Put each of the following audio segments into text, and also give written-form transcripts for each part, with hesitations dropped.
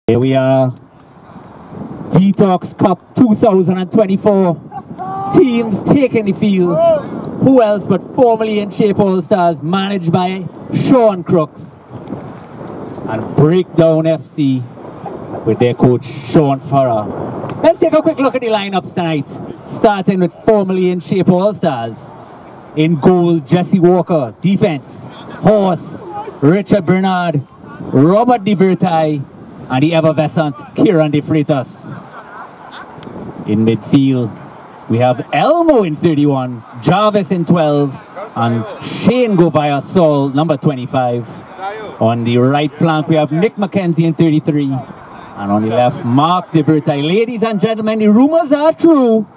Here we are, Detox Cup 2024. Teams taking the field. Who else but formerly in shape All-Stars, managed by Sean Crooks. And Breakdown FC with their coach Sean Farrar. Let's take a quick look at the lineups tonight. Starting with formerly in shape All-Stars. In goal, Jesse Walker. Defense, Horse, Richard Bernard, Robert De Vertai, and the effervescent Kieran De Freitas. In midfield, we have Elmo in 31, Jarvis in 12, and Shane Govaya Saul, number 25. On the right flank, we have Nick McKenzie in 33. And on the left, Mark De Vertai. Ladies and gentlemen, the rumors are true.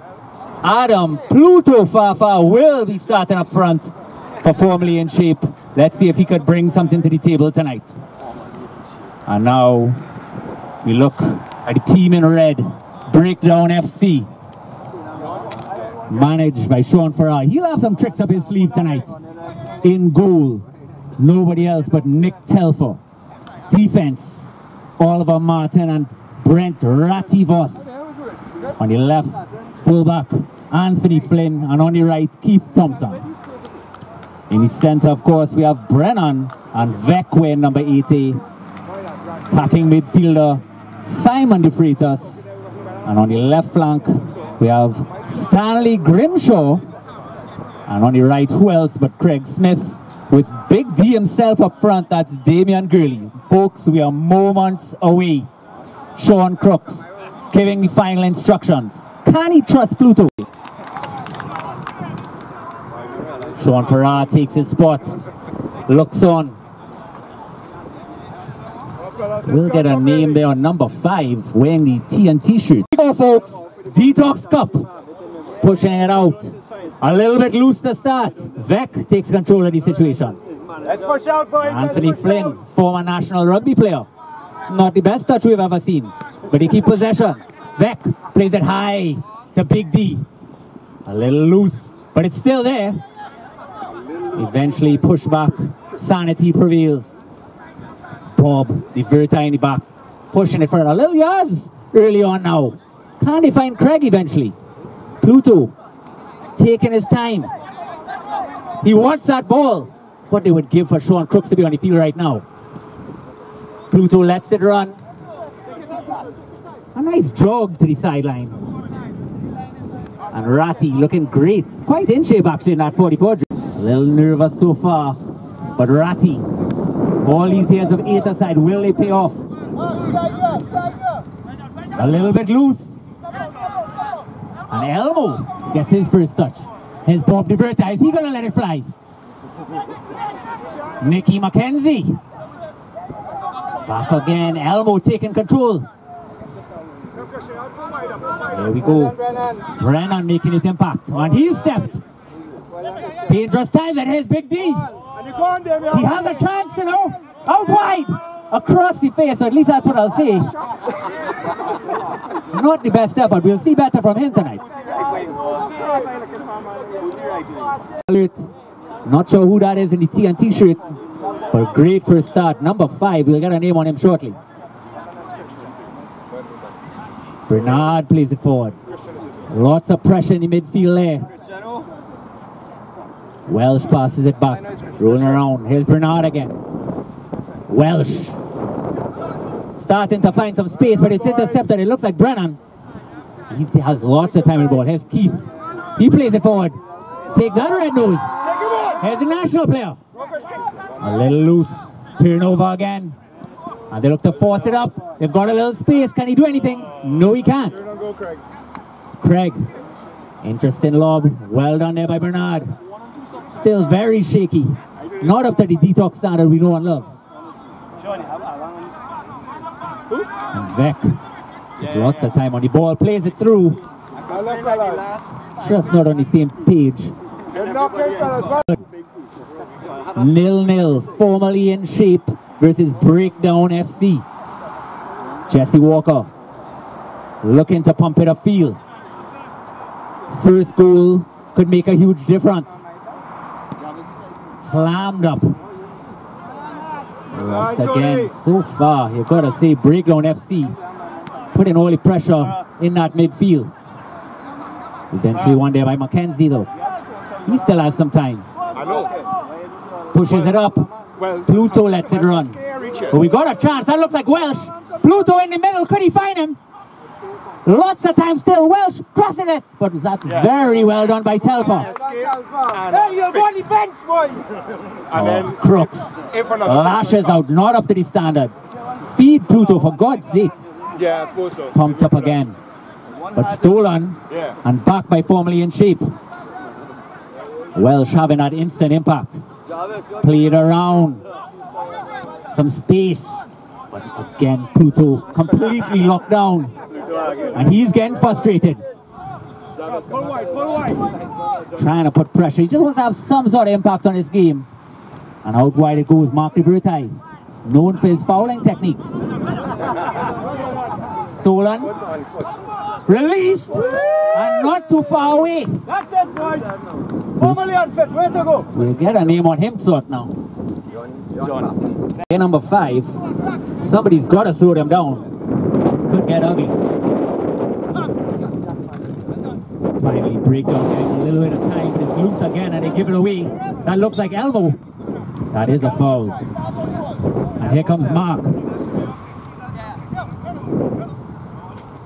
Adam Pluto Fafa will be starting up front for formerly in shape. Let's see if he could bring something to the table tonight. And now we look at the team in red, Breakdown FC, managed by Sean Farrar. He'll have some tricks up his sleeve tonight. In goal, nobody else but Nick Telfer. Defense, Oliver Martin and Brent Rativos. On the left, fullback, Anthony Flynn, and on the right, Keith Thompson. In the center, of course, we have Brennan and Vekwe, number 80. Attacking midfielder, Simon De Freitas. And on the left flank, we have Stanley Grimshaw. And on the right, who else but Craig Smith, with Big D himself up front, that's Damian Gurley. Folks, we are moments away. Sean Crooks giving the final instructions. Can he trust Pluto? Sean Farrar takes his spot, looks on. We'll get a name there on number 5, wearing the TNT shirt. Here we go, folks. Detox Cup. Pushing it out. A little bit loose to start. Vec takes control of the situation. Let's push out, boys. Anthony Flynn, former national rugby player. Not the best touch we've ever seen, but he keeps possession. Vec plays it high to Big D. A little loose, but it's still there. Eventually pushed back. Sanity prevails. Bob, the Vertai in the back, pushing it for a little yards early on now. Can they find Craig eventually? Pluto taking his time. He wants that ball. What they would give for Sean Crooks to be on the field right now. Pluto lets it run. A nice jog to the sideline. And Ratty looking great. Quite in shape actually in that 44. A little nervous so far. But Ratty, all these years of 8 aside, will they pay off? A little bit loose. And Elmo gets his first touch. Here's Bob De Vertai. Is he going to let it fly? Nicky McKenzie. Back again. Elmo taking control. There we go. Brennan making his impact. And he's stepped. Dangerous time. And here's Big D. He has a chance, you know. Out wide. Across the face, or at least that's what I'll say. Not the best effort. We'll see better from him tonight. Not sure who that is in the TNT shirt, but great first start. Number 5, we'll get a name on him shortly. Bernard plays it forward. Lots of pressure in the midfield there. Welsh passes it back. Rolling around. Here's Bernard again. Welsh starting to find some space, but it's intercepted. It looks like Brennan. He has lots of time in the ball. Here's Keith. He plays it forward. Take that, Red Nose. Here's the national player. A little loose. Turnover again. And they look to force it up. They've got a little space. Can he do anything? No, he can't. Craig. Interesting lob. Well done there by Bernard. Still very shaky. Not up to the Detox standard we know and love. And Vec, lots of time on the ball, plays it through. Just not on the same page. 0-0, formerly in shape versus Breakdown FC. Jesse Walker looking to pump it upfield. First goal could make a huge difference. Slammed up. Lost again. So far, you've got to say Breakdown FC putting all the pressure in that midfield. Eventually one there by Mackenzie though. He still has some time. I know. Pushes it up. Well, Pluto lets it run. But we got a chance. That looks like Welsh. Pluto in the middle. Could he find him? Lots of time still. Welsh crossing it. But that's very well done by Telfer. Hey, you're on the bench, boy! And then Crooks lashes out. Not up to the standard. Feed Pluto for God's sake. Yeah, I suppose so. Pumped up again. But stolen and back by Formerly in Shape. Welsh having that instant impact. Played around. Some space. But again, Pluto completely locked down. And he's getting frustrated. Trying to put pressure. He just wants to have some sort of impact on his game. And out wide it goes, Mark Libertai. Known for his fouling techniques. Stolen. Released. And not too far away. That's it, boys. Formerly unfit. Where to go? We'll get a name on him sort now. John. Number 5. Somebody's got to slow them down. This could get ugly. Finally, Breakdown getting a little bit of time, but it's loose again and they give it away. That looks like Elmo. That is a foul. And here comes Mark.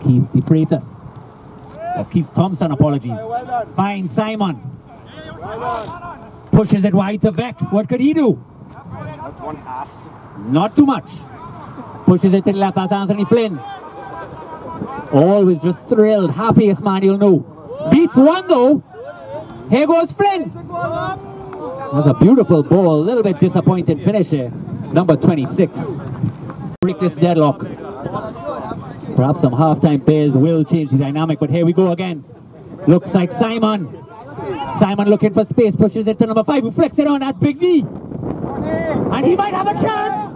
Keith the Freighter. Or Keith Thompson, apologies. Fine Simon. Pushes it wide to Beck. What could he do? That's one ass. Not too much. Pushes it to the left. That's Anthony Flynn. Always just thrilled. Happiest man you'll know. Beats one though. Here goes Flynn. That's a beautiful ball. A little bit disappointing finish here. Number 26. Break this deadlock. Perhaps some halftime pairs will change the dynamic, but here we go again. Looks like Simon. Simon looking for space. Pushes it to number 5 who flicks it on. That's Big D. And he might have a chance.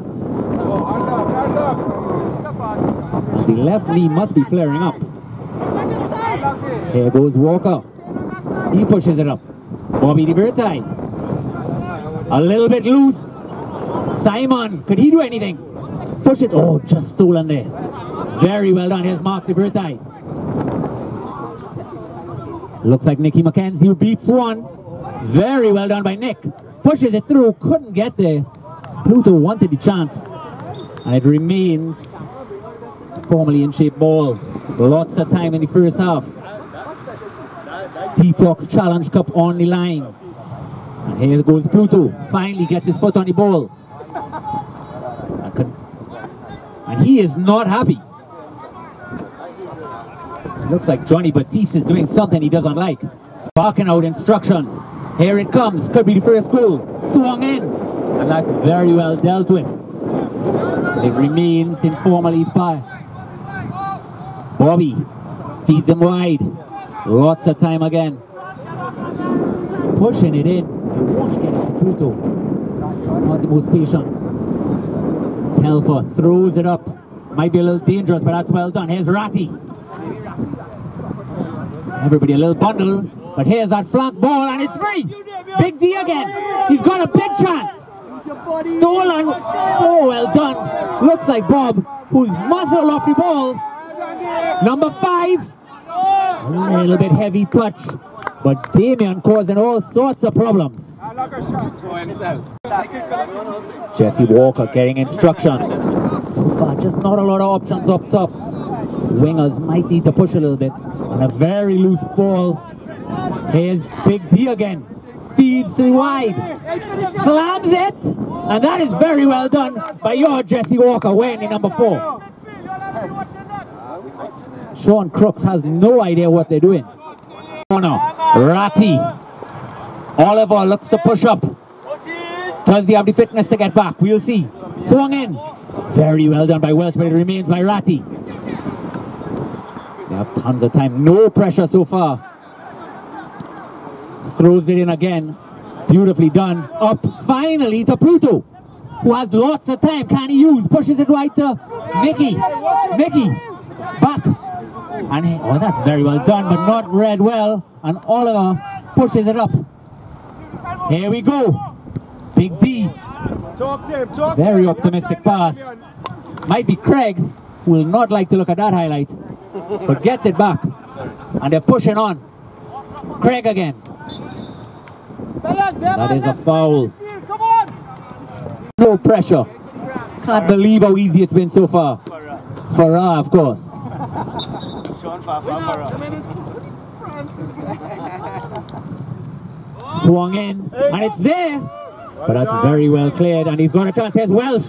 The left knee must be flaring up. Here goes Walker. He pushes it up. Bobby Libertai. A little bit loose. Simon, could he do anything? Push it. Oh, just stolen there. Very well done. Here's Mark Libertai. Looks like Nicky Mackenzie who beats one. Very well done by Nick. Pushes it through. Couldn't get there. Pluto wanted the chance. And it remains Formerly in Shape ball. Lots of time in the first half. Detox Challenge Cup on the line. And here goes Pluto. Finally gets his foot on the ball. And he is not happy. Looks like Johnny Batiste is doing something he doesn't like. Barking out instructions. Here it comes. Could be the first goal. Swung in. And that's very well dealt with. It remains in Formerly's path. Bobby feeds him wide. Lots of time again. Pushing it in. You want to get it to Pluto. Not the most patient. Telfer throws it up. Might be a little dangerous, but that's well done. Here's Ratty. Everybody a little bundle. But here's that flank ball and it's free. Big D again. He's got a big chance. Stolen. So well done. Looks like Bob, who's muzzled off the ball. Number 5. A little bit heavy touch. But Damien causing all sorts of problems. Jesse Walker getting instructions. So far, just not a lot of options up top. Wingers might need to push a little bit. And a very loose ball. Here's Big D again. Feeds to the wide. Slams it. And that is very well done by your Jesse Walker, wearing number 4. Sean Crooks has no idea what they're doing. Corner. Ratty. Oliver looks to push up. Does he have the fitness to get back? We'll see. Swung in. Very well done by Welsh, but it remains by Ratty. They have tons of time. No pressure so far. Throws it in again. Beautifully done. Up finally to Pluto, who has lots of time. Can he use? Pushes it right to Mickey. Mickey. Back. And oh, that's very well done, but not read well. And Oliver pushes it up. Here we go. Big D. Talk to him, talk Very to him. optimistic pass. Might be Craig, who will not like to look at that highlight, but gets it back. And they're pushing on. Craig again. That is a foul. Come on. No pressure. Can't believe how easy it's been so far. Farah, of course. Swung in, and it's there. But that's very well cleared, and he's got a chance. There's Welsh.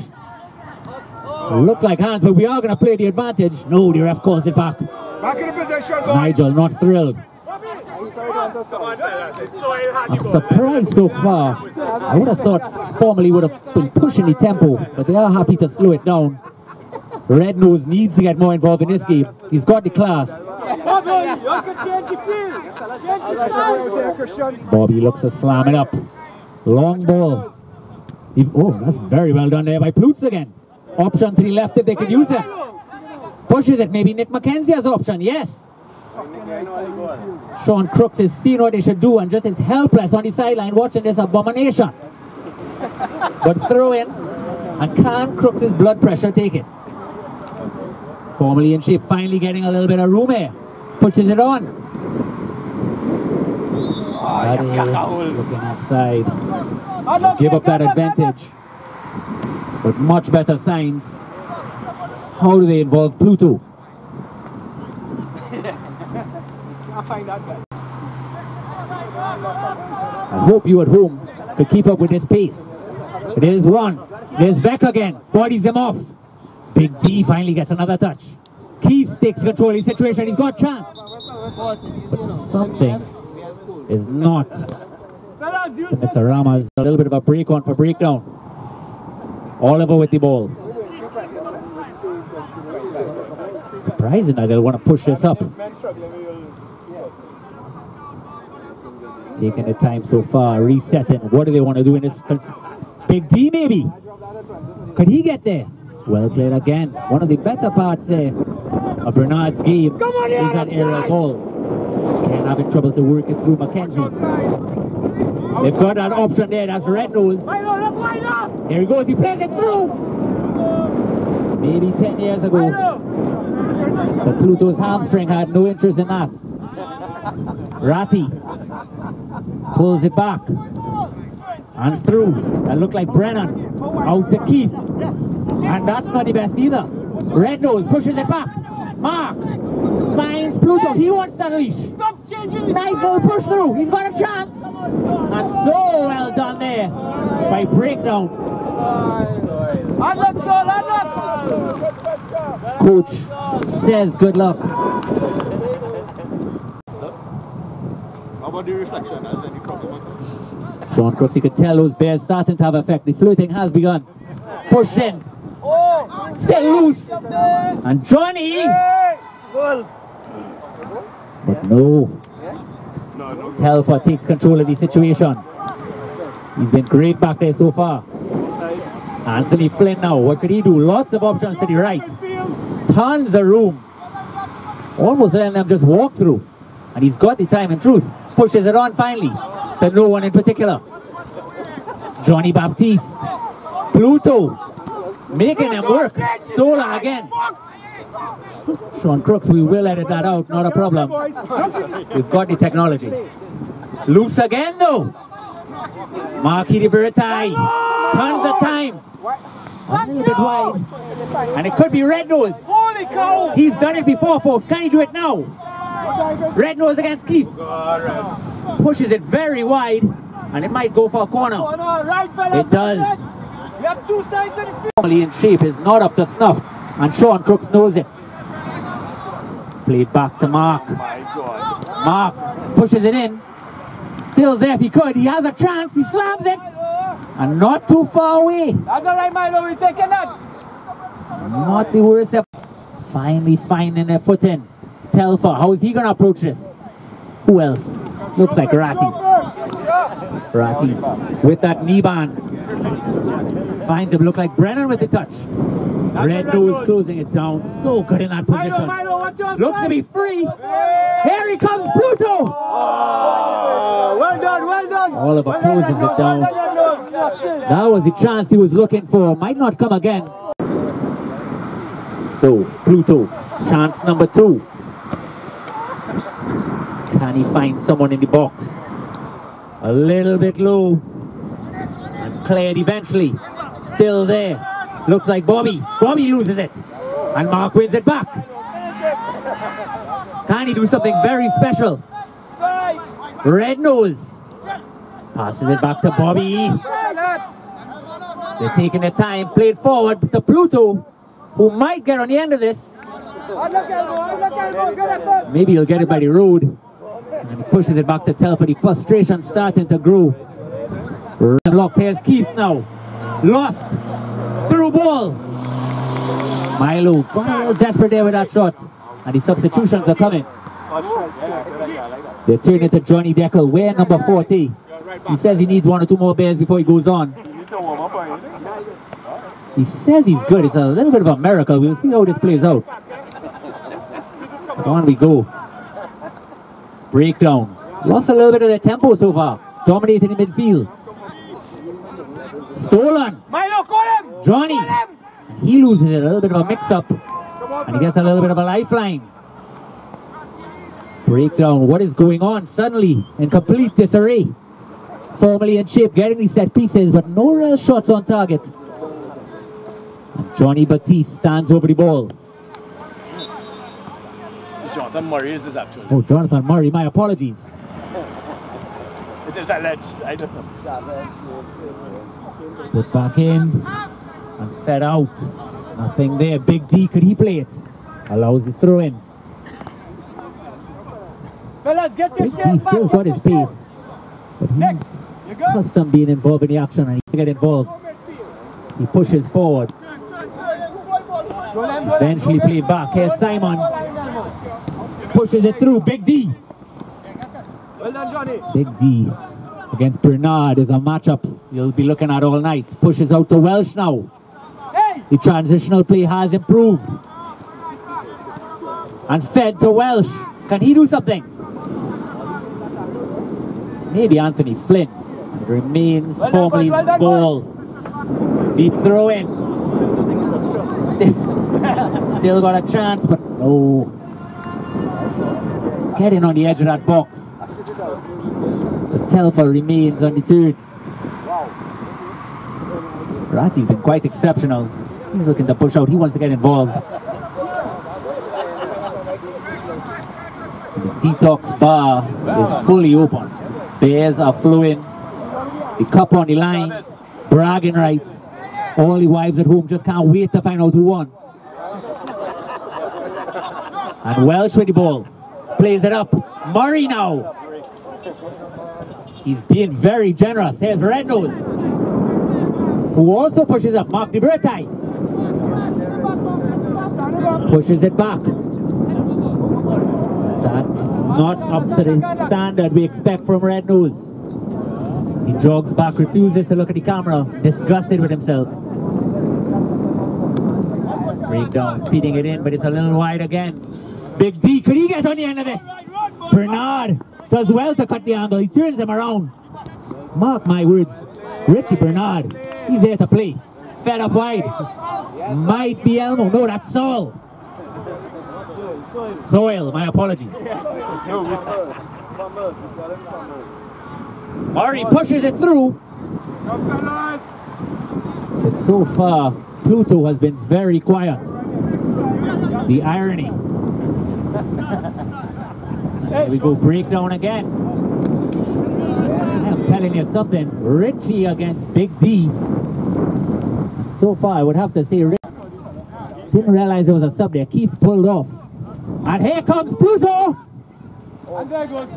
Looked like hands, but we are going to play the advantage. No, the ref calls it back. Back in the possession, boys. Nigel not thrilled. I'm surprised so far. I would have thought formerly would have been pushing the tempo, but they are happy to slow it down. Red Nose needs to get more involved in this game. He's got the class. Bobby looks to slam it up. Long ball. Oh, that's very well done there by Plutz again. Option to the left if they could use it. Pushes it. Maybe Nick McKenzie has option. Yes. Sean Crooks is seeing what they should do and just is helpless on the sideline watching this abomination. But throw in, and can Crooks' blood pressure take it? Formerly in shape, finally getting a little bit of room here. Pushes it on. That is looking offside. Give up that advantage. But much better signs. How do they involve Pluto? I hope you at home could keep up with this pace. There's one. There's Beck again. Bodies him off. Big D finally gets another touch. Keith takes control of the situation. He's got a chance. But something is not. Mr. Rama's a little bit of a break on for breakdown. Oliver with the ball. Surprising that they'll want to push this up. Taking the time so far, resetting. What do they want to do in this? Big D maybe. Could he get there? Well played again. One of the better parts there of Bernard's game is that aerial ball. Again, having trouble to work it through McKenzie. They've got that option there. That's Red Nose. Here he goes. He plays it through. Maybe 10 years ago. But Pluto's hamstring had no interest in that. Ratty pulls it back and through. That looked like Brennan. Out to Keith. And that's not the best either. Red Nose pushes it back. Mark finds Pluto. He wants that leash. Nice little push through. He's got a chance. And so well done there by breakdown. Coach says good luck. How about the reflection? Has any problem with that? Sean Crooks, you could tell those bears starting to have effect. The floating has begun. Push in. Still loose. And Johnny. But no. Telfer takes control of the situation. He's been great back there so far. Anthony Flynn now. What could he do? Lots of options to the right. Tons of room. Almost letting them just walk through. And he's got the time and truth. Pushes it on finally. To no one in particular. Johnny Baptiste. Pluto. Making them work. Stolen again. Sean Crooks, we will edit that out. Not a problem. We've got the technology. Loose again though. Marquis de Veritai. Tons of time. A little bit wide. And it could be Red Nose. Holy cow! He's done it before, folks. Can he do it now? Red Nose against Keith. Pushes it very wide. And it might go for a corner. It does. We have two sides of the field. Normally in shape is not up to snuff. And Sean Crooks knows it. Played back to Mark. Mark pushes it in. Still there if he could. He has a chance. He slams it. And not too far away. That's all right, Milo. We're taking that. Not the worst. Finally finding their foot in. Telfer, how is he going to approach this? Who else? Looks like Ratty. Ratty with that knee band. Finds him, look like Brennan with the touch. Red Nose closing it down. So good in that position. Looks to be free. Here he comes, Pluto! Well done, well done. Oliver closes it down. That was the chance he was looking for. Might not come again. So, Pluto, chance number 2. Can he find someone in the box? A little bit low. And cleared eventually. Still there. Looks like Bobby. Bobby loses it. And Mark wins it back. Can he do something very special? Red Nose. Passes it back to Bobby. They're taking their time. Played forward to Pluto, who might get on the end of this. Maybe he'll get it by the road. And he pushes it back to Telford. The frustration starting to grow. Locked. Here's Keith now. Lost. Through ball. Milo got a little desperate there with that shot. And the substitutions are coming. They're turning to Johnny Deckel. Wear number 40. He says he needs 1 or 2 more beers before he goes on. He says he's good. It's a little bit of a miracle. We'll see how this plays out. But on we go. Breakdown. Lost a little bit of the tempo so far. Dominating in midfield. Stolen. Milo, call him. Johnny. He loses it. A little bit of a mix-up. And he gets a little bit of a lifeline. Breakdown. What is going on? Suddenly, in complete disarray. Formally in shape, getting these set pieces, but no real shots on target. And Johnny Batiste stands over the ball. Jonathan Murray is this actually. Oh, Jonathan Murray, my apologies. It is alleged, I don't know. Put back in and fed out. Nothing there. Big D, could he play it? Allows his throw in. Fellas, get your Big shit D back. still got his pace. But Nick, he you good? custom being involved in the action and he to get involved. He pushes forward. Eventually played back. Here's Simon. Pushes it through. Big D. Well done, Johnny. Big D against Bernard is a matchup you'll be looking at all night. Pushes out to Welsh now. Hey! The transitional play has improved. And fed to Welsh. Can he do something? Maybe Anthony Flynn. It remains formally ball. Deep throw in. Still got a chance, but no. Getting on the edge of that box. But Telfer remains undeterred. Ratty's been quite exceptional. He's looking to push out. He wants to get involved. The Detox bar is fully open. Beers are flowing. The cup on the line. Bragging rights. All the wives at home just can't wait to find out who won. And Welsh with the ball. Plays it up. Murray now. He's being very generous. Here's Red Nose, who also pushes up. Mark DeBertai pushes it back. Not up to the standard we expect from Red Nose. He jogs back, refuses to look at the camera, disgusted with himself. Breakdown, feeding it in, but it's a little wide again. Big D, could he get on the end of this? Bernard does well to cut the angle. He turns him around. Mark my words. Richie Bernard, he's there to play. Fed up wide. Might be Elmo. No, that's Soil. Soil, my apologies. Murray pushes it through. But so far, Pluto has been very quiet. The irony. Here we go, breakdown again. I'm telling you something. Richie against Big D. So far, I would have to say Rich didn't realize there was a sub there. Keith pulled off. And here comes Pluto. And there goes.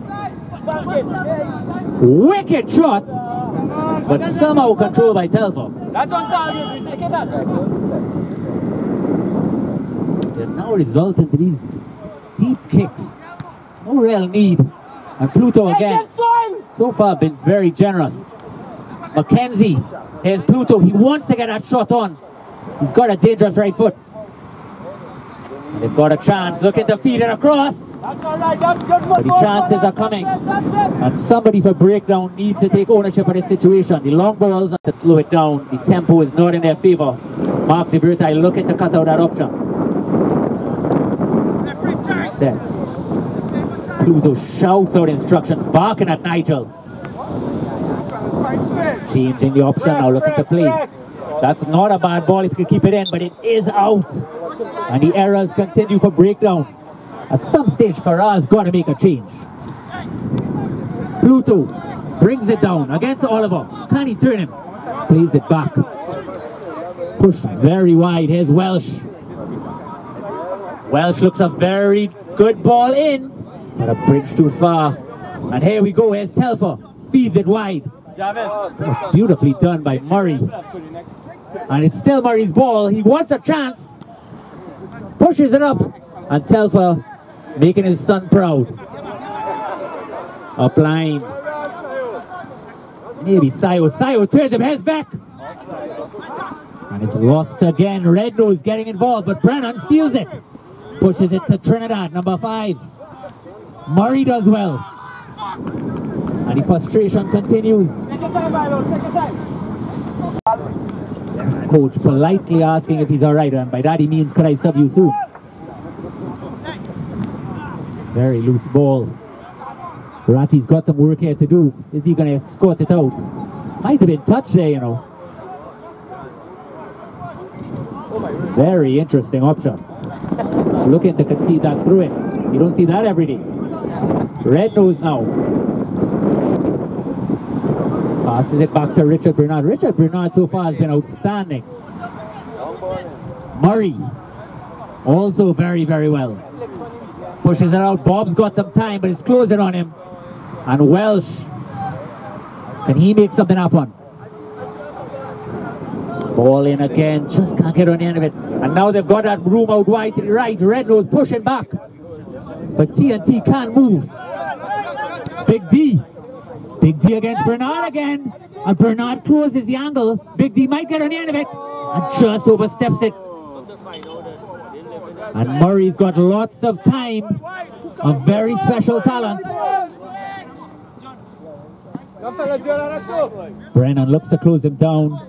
Wicked shot. But somehow controlled by Telfer. That's on target. We take it up. They're now resulting to these deep kicks. No real need. And Pluto again. Soil! so far been very generous. Mackenzie, here's Pluto. He wants to get that shot on. He's got a dangerous right foot. And they've got a chance, looking to feed it across. That's all right, that's good But the chances are coming. And somebody for breakdown needs to take ownership of this situation. The long balls have to slow it down. The tempo is not in their favor. Mark De Verta looking to cut out that option. Sets. Pluto shouts out instructions, barking at Nigel. Changing the option now, looking to play. That's not a bad ball if you can keep it in, but it is out. And the errors continue for breakdown. At some stage, Farah's got to make a change. Pluto brings it down against Oliver. Can he turn him? Plays it back. Pushed very wide. Here's Welsh. Welsh looks a very good ball in, but a bridge too far. And here we go. Here's Telfer. Feeds it wide. Beautifully done by Murray. And it's still Murray's ball. He wants a chance. Pushes it up. And Telfer making his son proud. Up line. Maybe Sayo. Sayo turns him, heads back. And it's lost again. Red Nose getting involved, but Brennan steals it. Pushes it to Trinidad, number 5. Murray does well. And the frustration continues. Take your time, Milo, take your time. Coach politely asking if he's alright, and by that he means, could I sub you soon? Very loose ball. Ratty's got some work here to do. Is he going to escort it out? Might have been touched there, you know. Very interesting option. Looking to concede that through it. You don't see that every day. Red Nose now. Passes it back to Richard Bernard. Richard Bernard so far has been outstanding. Murray. Also very, very well. Pushes it out. Bob's got some time, but it's closing on him. And Welsh. Can he make something happen? Ball in again. Just can't get on the end of it. And now they've got that room out wide to the right. Red Nose pushing back. But TNT can't move. Big D. Big D against Bernard again. And Bernard closes the angle. Big D might get on the end of it. And just oversteps it. And Murray's got lots of time. A very special talent. Brennan looks to close him down.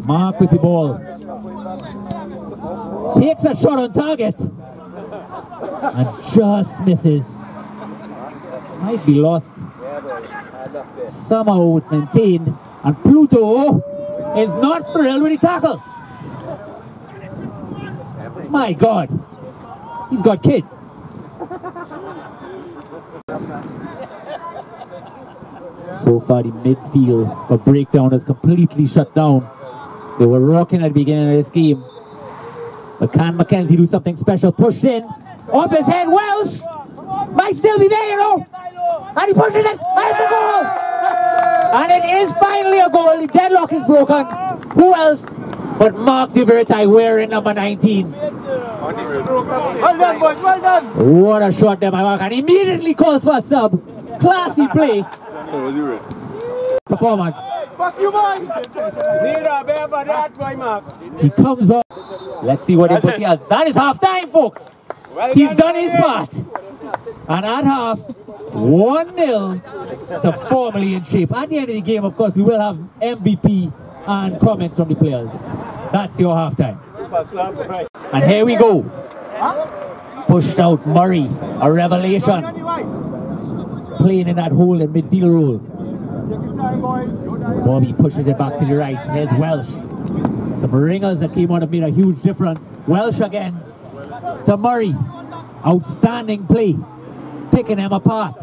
Mark with the ball. Takes a shot on target. And just misses. Might be lost. Somehow it's maintained. And Pluto is not thrilled with the tackle. My God. He's got kids. So far the midfield for breakdown is completely shut down. They were rocking at the beginning of this game. But can Mackenzie do something special? Pushed in. Off his head, Welsh! Might still be there, you know! And he pushes it! And it's a goal! And it is finally a goal. The deadlock is broken. Who else but Mark De Verta wearing number 19? Well done, boys, well done! What a shot there by Mark. And immediately calls for a sub. Classy play. Performance. Fuck you, boy! He comes up. Let's see what he puts here. That is half time, folks. He's done his part. And at half, 1-0 to Formerly in Shape. At the end of the game, of course, we will have MVP and comments from the players. That's your half time. And here we go. Pushed out Murray. A revelation. Playing in that hole in midfield role. Bobby pushes it back to the right. Here's Welsh. Some ringers that came on have made a huge difference. Welsh again to Murray. Outstanding play. Picking them apart.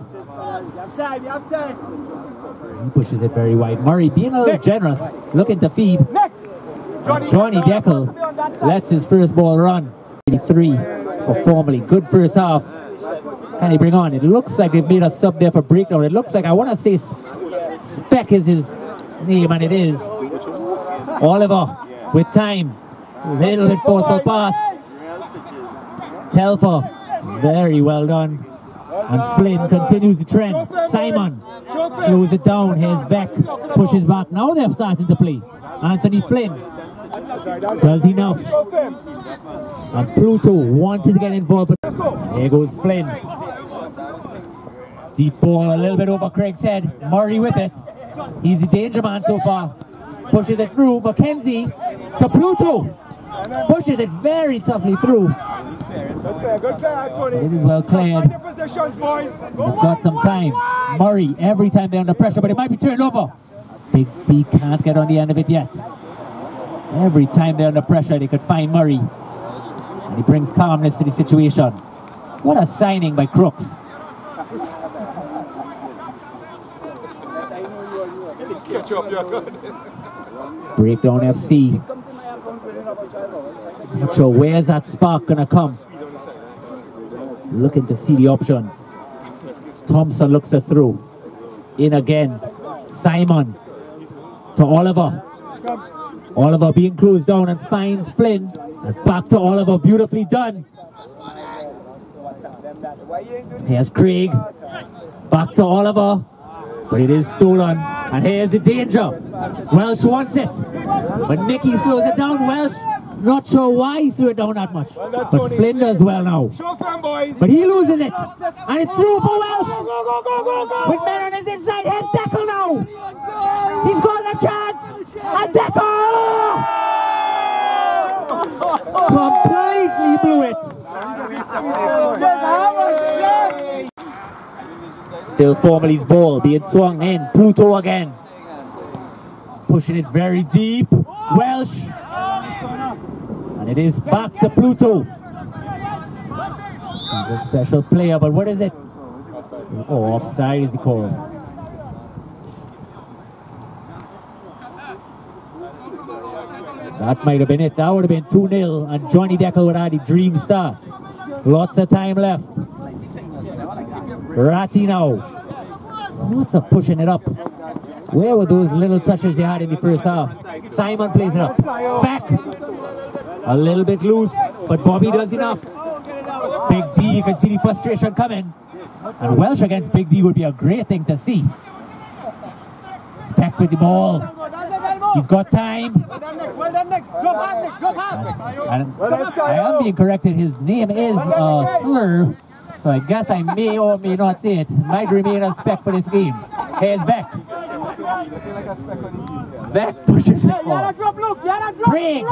He pushes it very wide. Murray being a little generous. Looking to feed. And Johnny Deckel lets his first ball run. 83 for Formerly. Good first half. Can he bring on? It looks like they've made a sub there for breakdown. It looks like, I want to say Speck is his name, and it is. Oliver with time. Little bit forceful pass. Telfer. Very well done. And Flynn continues the trend. Simon slows it down. Here's Beck. Pushes back. Now they're starting to play. Anthony Flynn does enough. And Pluto wanted to get involved. But there goes Flynn. Deep ball a little bit over Craig's head. Murray with it. He's the danger man so far. Pushes it through. Mackenzie to Pluto. Pushes it very toughly through. Good play, Tony. It is well cleared. They've got some time. Murray, every time they're under pressure, but it might be turned over. Big D can't get on the end of it yet. Every time they're under pressure, they could find Murray. And he brings calmness to the situation. What a signing by Crooks. Breakdown FC. Not sure where's that spark gonna come. Looking to see the options. Thompson looks it through. In again. Simon to Oliver. Oliver being closed down and finds Flynn. And back to Oliver. Beautifully done. Here's Craig. Back to Oliver. But it is stolen. And here's the danger. Welsh wants it. But Nicky slows it down. Welsh, not sure why he threw it down that much. But Flynn does well now. But he loses it. And it's through for Welsh. With men on his inside. Here's Decker now. He's got a chance. And Decker! Completely blew it. Still Formerly's ball being swung in. Pluto again. Pushing it very deep. Welsh. And it is back to Pluto. He's a special player, but what is it? Oh, offside is the call. That might have been it. That would have been 2-0 and Johnny Decker would have had a dream start. Lots of time left. Ratty now. Lots of pushing it up. Where were those little touches they had in the first half? Simon plays it up. Back. A little bit loose, but Bobby does enough. Big D, you can see the frustration coming. And Welsh against Big D would be a great thing to see. Speck with the ball. He's got time. And I am being corrected. His name is Slur. So I guess I may or may not say it. Might remain a Speck for this game. Here's Beck. Beck pushes it off. Craig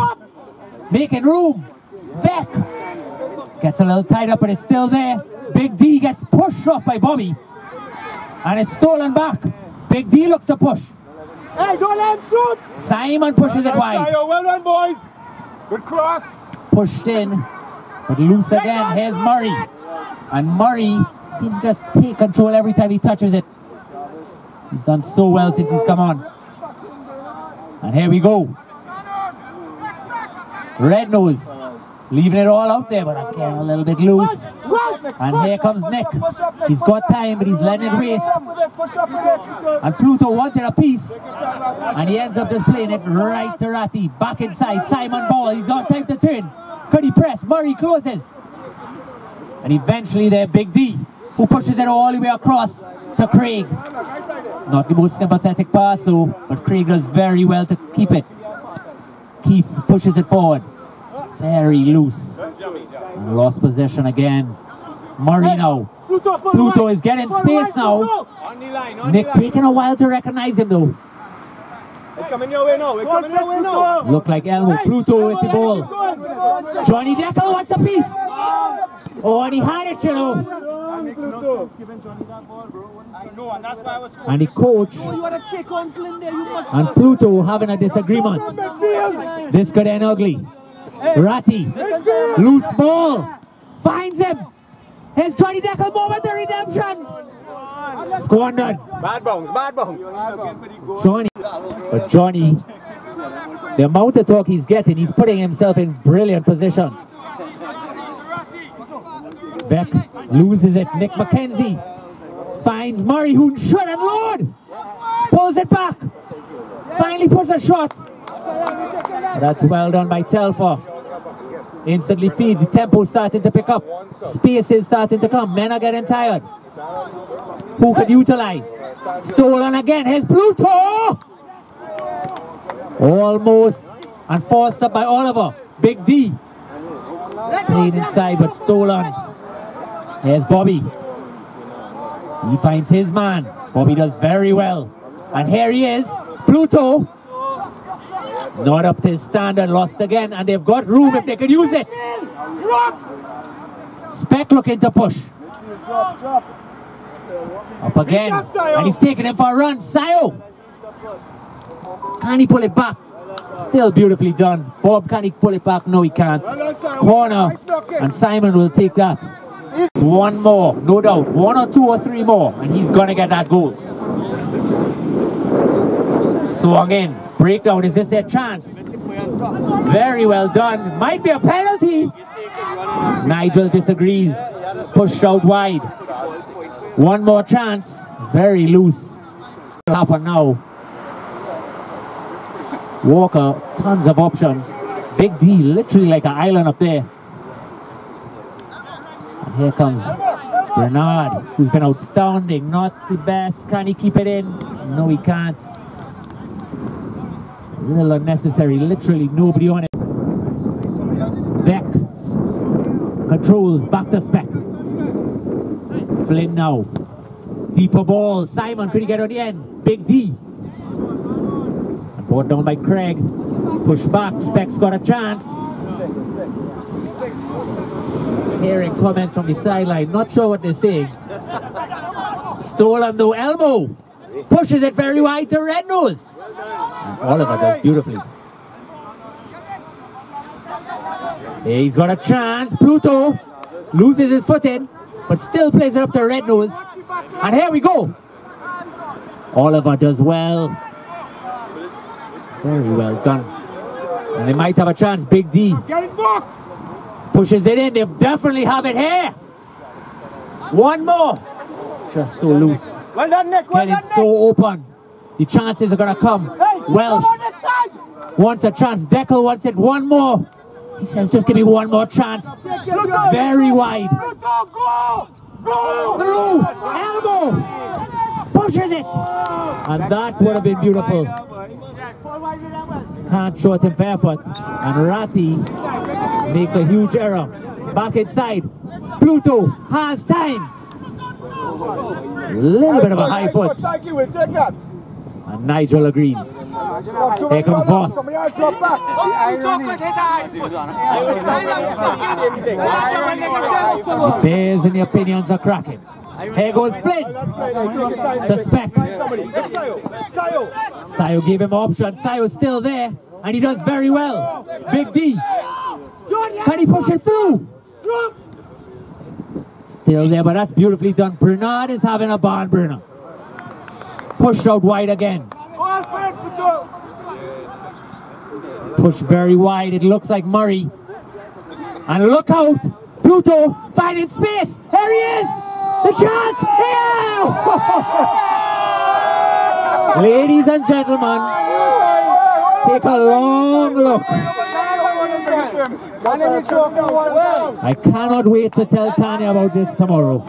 making room. Beck gets a little tied up, but it's still there. Big D gets pushed off by Bobby. And it's stolen back. Big D looks to push. Hey, don't let him shoot! Simon pushes it wide. Well done, boys. Good cross. Pushed in, but loose again. Here's Murray. And Murray seems to just take control every time he touches it. He's done so well since he's come on. And here we go. Red Nose. Leaving it all out there, but again a little bit loose. And here comes Nick. He's got time, but he's letting it waste. And Pluto wanted a piece. And he ends up just playing it right to Ratty. Back inside, Simon ball. He's got time to turn. Could he press? Murray closes. And eventually there, Big D, who pushes it all the way across to Craig. Not the most sympathetic pass, though, but Craig does very well to keep it. Keith pushes it forward. Very loose. And lost possession again. Murray now. Pluto is getting space now. Nick taking a while to recognize him though. Look like Elmo. Pluto with the ball. Johnny Decker wants a piece. Oh, and he had it, you know. And the coach and Pluto having a disagreement. This could end ugly. Ratty, loose ball, finds him. Here's Johnny Decker, moment of redemption. Squandered. Bad bounce, bad bounce. Johnny, but Johnny, the amount of talk he's getting, he's putting himself in brilliant positions. Beck loses it. Nick McKenzie finds Murray, who should unload. Pulls it back. Finally puts a shot. That's well done by Telfer. Instantly feeds. The tempo starting to pick up. Space is starting to come. Men are getting tired. Who could utilize? Stolen again. Here's Pluto! Almost. And forced up by Oliver. Big D. Played inside but stolen. Here's Bobby. He finds his man. Bobby does very well. And here he is. Pluto. Not up to his standard. Lost again. And they've got room if they could use it. Speck looking to push. Up again. And he's taking him for a run. Sayo. Can he pull it back? Still beautifully done. Bob, can he pull it back? No, he can't. Corner. And Simon will take that. One more, no doubt. 1 or 2 or 3 more. And he's going to get that goal. Swung in. Breakdown. Is this their chance? Very well done. Might be a penalty. Nigel disagrees. Pushed out wide. One more chance. Very loose. Happen now. Walker, tons of options. Big D, literally like an island up there. And here comes Bernard, who's been outstanding. Not the best. Can he keep it in? No, he can't. A little unnecessary. Literally nobody on it. Beck controls. Back to Speck. Flynn now. Deeper ball. Simon, could he get on the end? Big D. Brought down by Craig. Push back. Speck's got a chance. Hearing comments from the sideline. Not sure what they're saying. Stolen though. Elmo. Pushes it very wide to Red Nose. And Oliver does beautifully. He's got a chance. Pluto loses his footing, but still plays it up to Red Nose. And here we go. Oliver does well. Very well done. And they might have a chance. Big D pushes it in. They definitely have it here. One more. Just so loose. Well done, Nick. Well Getting so open. The chances are going to come. Welsh wants a chance. Deckel wants it. One more. He says, just give me one more chance. Very wide. Through. Elbow. Pushes it. And that would have been beautiful. Can't show it him fair foot. And Ratty makes a huge error. Back inside. Pluto has time. A little bit of a high foot. And Nigel agrees. Here comes Voss. The bears and the opinions are cracking. Here goes Flynn. To Speck. Sayo gave him option. Sayo's still there. And he does very well. Big D. Can he push it through? Still there, but that's beautifully done. Bernard is having a barn burner. Pushed out wide again. Push very wide. It looks like Murray. And look out. Pluto finding space. There he is. The chance. Yeah! Ladies and gentlemen, take a long look. I cannot wait to tell Tanya about this tomorrow.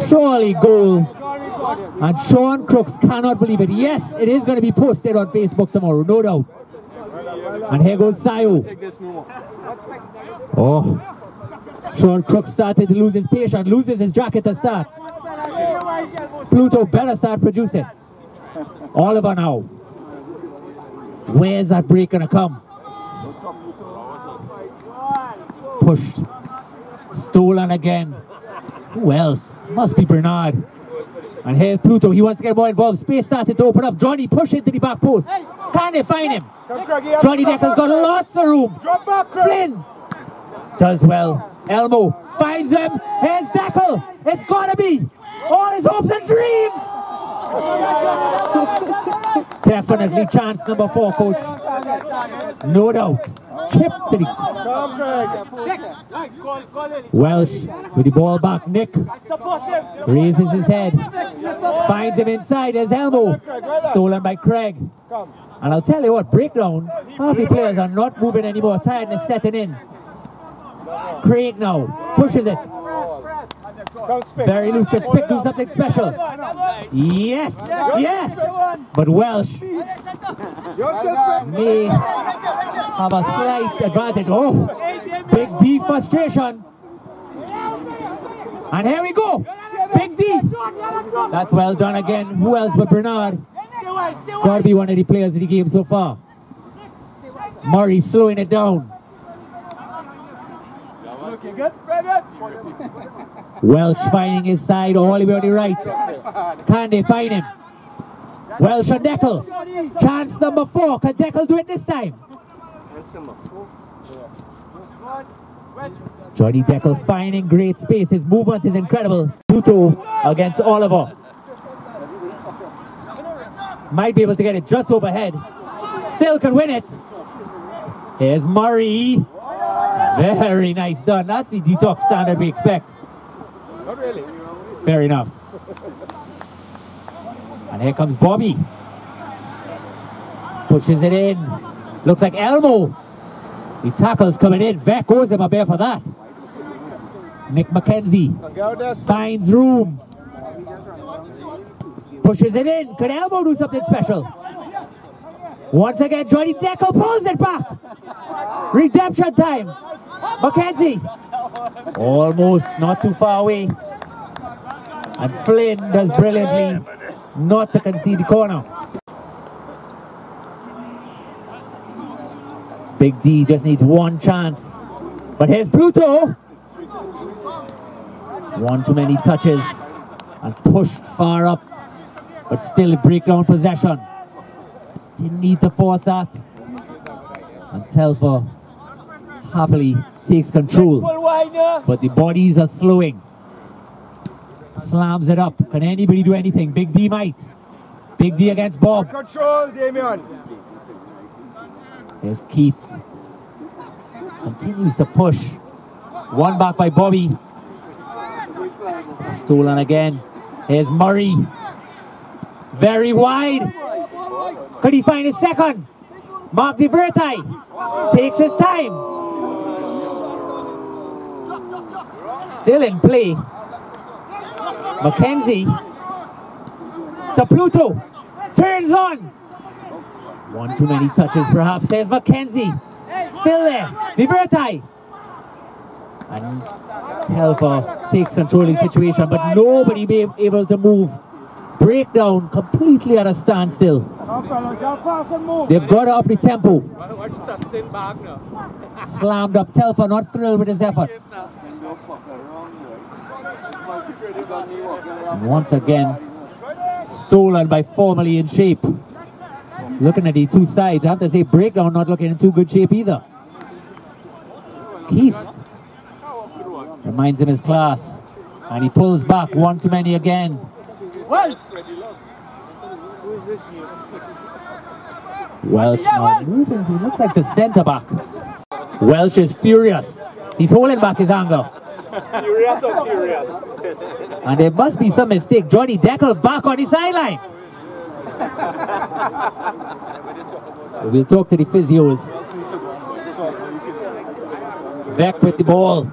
Surely goal. And Sean Crooks cannot believe it. Yes, it is going to be posted on Facebook tomorrow, no doubt. And here goes Sayo. Oh. Sean Crooks started to lose his patience, loses his jacket to start. Pluto better start producing. Oliver now. Where's that break going to come? Pushed. Stolen again. Who else? Must be Bernard. And here's Pluto. He wants to get more involved. Space started to open up. Johnny push into the back post. Can they find him? Johnny Deckel's got lots of room. Flynn does well. Elmo finds him. Here's Deckel. It's got to be all his hopes and dreams. Definitely chance number 4, coach. No doubt. Chip to the Welsh with the ball back. Nick raises his head, finds him inside. There's Elmo, stolen by Craig. And I'll tell you what, breakdown, half the players are not moving anymore. Tiredness setting in. Craig now pushes it. Very loose. Can Spick do something special? Yes, yes. But Welsh may have a slight advantage. Oh, Big D frustration. And here we go. Big D. That's well done again. Who else but Bernard? Got to be one of the players of the game so far. Murray slowing it down. Welsh finding his side all the way on the right. Can they find him? Welsh and Deckel. Chance number 4. Can Deckel do it this time? Johnny Deckel finding great space. His movement is incredible. Pluto against Oliver. Might be able to get it just overhead. Still can win it. Here's Murray. Very nice done. That's the Detox standard we expect. Not really. Fair enough. And here comes Bobby. Pushes it in. Looks like elbow. The tackle's coming in. Vec owes him a bear for that. Nick McKenzie finds room. Pushes it in. Could elbow do something special? Once again, Johnny Deckel pulls it back. Redemption time. McKenzie. Almost not too far away. And Flynn does brilliantly not to concede the corner. Big D just needs one chance. But here's Pluto. One too many touches. And pushed far up. But still breakdown possession. Didn't need to force that. And Telfer happily takes control. But the bodies are slowing. Slams it up. Can anybody do anything? Big D might. Big D against Bob. Control, Damien. There's Keith. Continues to push. One back by Bobby. Stolen again. Here's Murray. Very wide. Could he find his second? Mark de Vertai takes his time. Still in play. McKenzie to Pluto. Turns on. One too many touches perhaps. There's McKenzie. Still there. De Vertai. And Telfer takes control of the situation, but nobody be able to move. Breakdown completely at a standstill. They've got to up the tempo. Slammed up. Telfer not thrilled with his effort. And once again, stolen by formerly in shape. Looking at the two sides, I have to say Breakdown not looking in too good shape either. Keith reminds him his class. And he pulls back. One too many again. Welsh now moving. He looks like the centre back. Welsh is furious. He's holding back his anger. Furious or furious? And there must be some mistake. Johnny Deckel back on the sideline. We'll talk to the physios. Vec with the ball.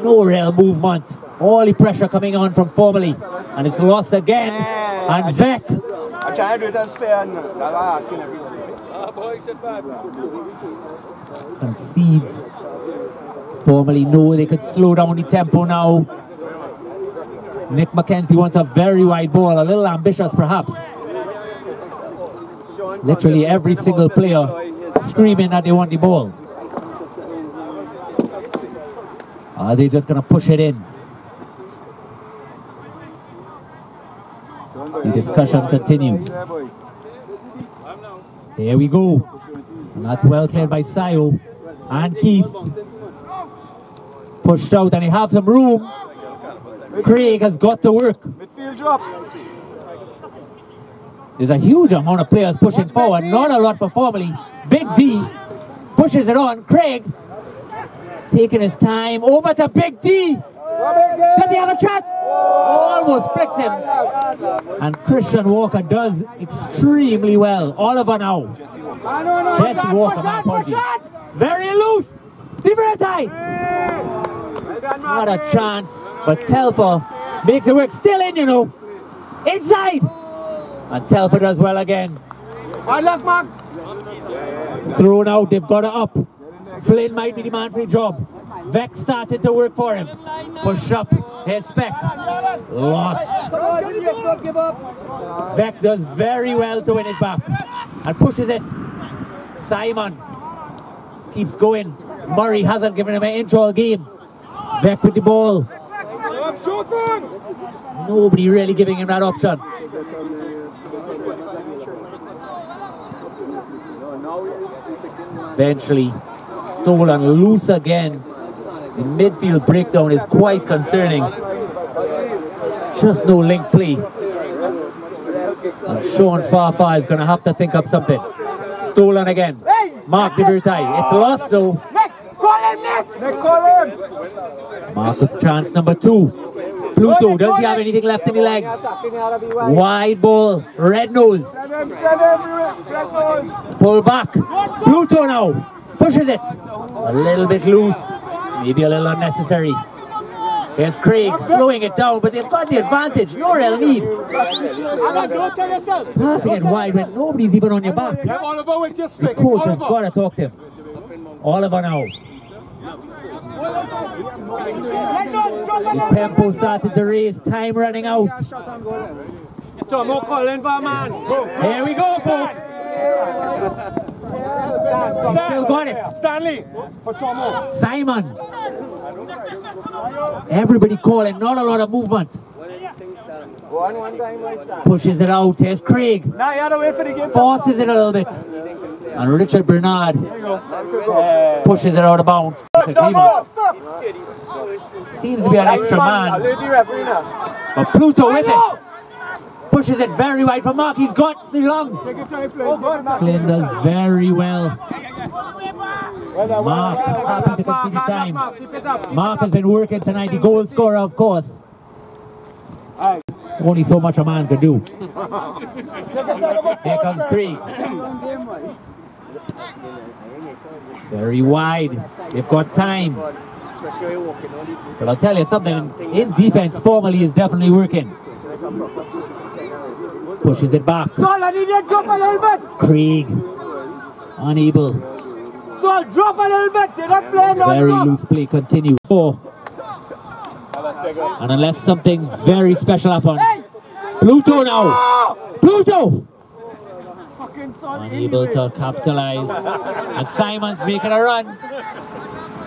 No real movement. All the pressure coming on from Formerly. And it's lost again. And Vec. I'm trying to do it as fair. That's why I'm asking everybody. Concedes. Formerly know they could slow down the tempo now. Nick McKenzie wants a very wide ball. A little ambitious perhaps. Literally every single player screaming that they want the ball. Are they just going to push it in? The discussion continues. Here we go. And that's well cleared by Sayo and Keith. Pushed out and he has some room. Craig has got to work. Midfield drop. There's a huge amount of players pushing forward. Not a lot for Formerly. Big D pushes it on. Craig taking his time. Over to Big D. Does he have a chance? Almost flicks him. And Christian Walker does extremely well. Oliver now. Jesse Walker, my apologies. Very loose. De Vertai. Not a chance. But Telfer makes it work. Still in, you know. Inside. And Telfer does well again. Hard luck, Mark. Thrown out. They've got it up. Flynn might be the man for the job. Vec started to work for him. Push up. Here's Speck. Lost. Vec does very well to win it back. And pushes it. Simon keeps going. Murray hasn't given him an intro all game. Vec with the ball. Nobody really giving him that option. Eventually stolen loose again. The midfield breakdown is quite concerning. Just no link play. And Sean Farfar is going to have to think up something. Stolen again. Mark the Vertai. It's lost though. Mark with chance number 2. Pluto, does he have anything left in the legs? Wide ball, red nose. Pull back. Pluto now. Pushes it. A little bit loose. Maybe a little unnecessary. Here's Craig slowing it down, but they've got the advantage. No real need. Passing it wide when nobody's even on your back. The coach has got to talk to him. Oliver now. The tempo started to raise. Time running out. Here we go, folks. Still got it. Stanley for Tomo. Simon. Everybody calling. Not a lot of movement. Pushes it out. Here's Craig. Forces it a little bit. And Richard Bernard pushes it out of bounds. Seems to be an extra man. But Pluto with it. Pushes it very wide for Mark. He's got the lungs. Flynn does very well. Mark happy to continue time. Mark has been working tonight. The goal scorer, of course. Only so much a man can do. Here comes Craig. Very wide. They've got time. But I'll tell you something. In defense, formally is definitely working. Pushes it back. Craig. Unable. So drop a little bit. You're not playing no Very loose play. Continue. 4. And unless something very special happens. Pluto now. Pluto. Unable to capitalize. And Simon's making a run.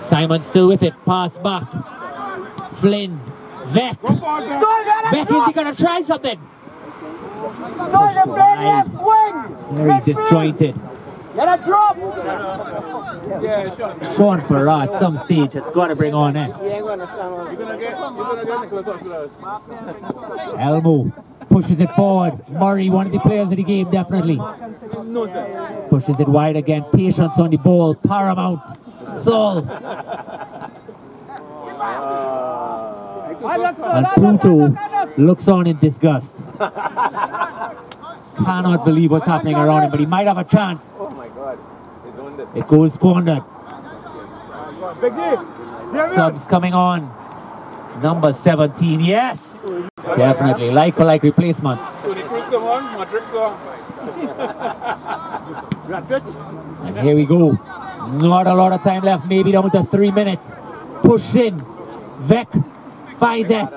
Simon's still with it. Pass back. Flynn. Vec. Vec, is he going to try something? Very disjointed. Sean Farrar at some stage has got to bring on it. Elmo pushes it forward. Murray, one of the players of the game, definitely. Pushes it wide again. Patience on the ball. Paramount. Saul. And Pluto looks on in disgust. Cannot believe what's happening around him, but he might have a chance. Oh my God. It goes squandered. Subs coming on. Number 17, yes! Definitely, like for like replacement. And here we go. Not a lot of time left, maybe down to 3 minutes. Push in. Vec finds it.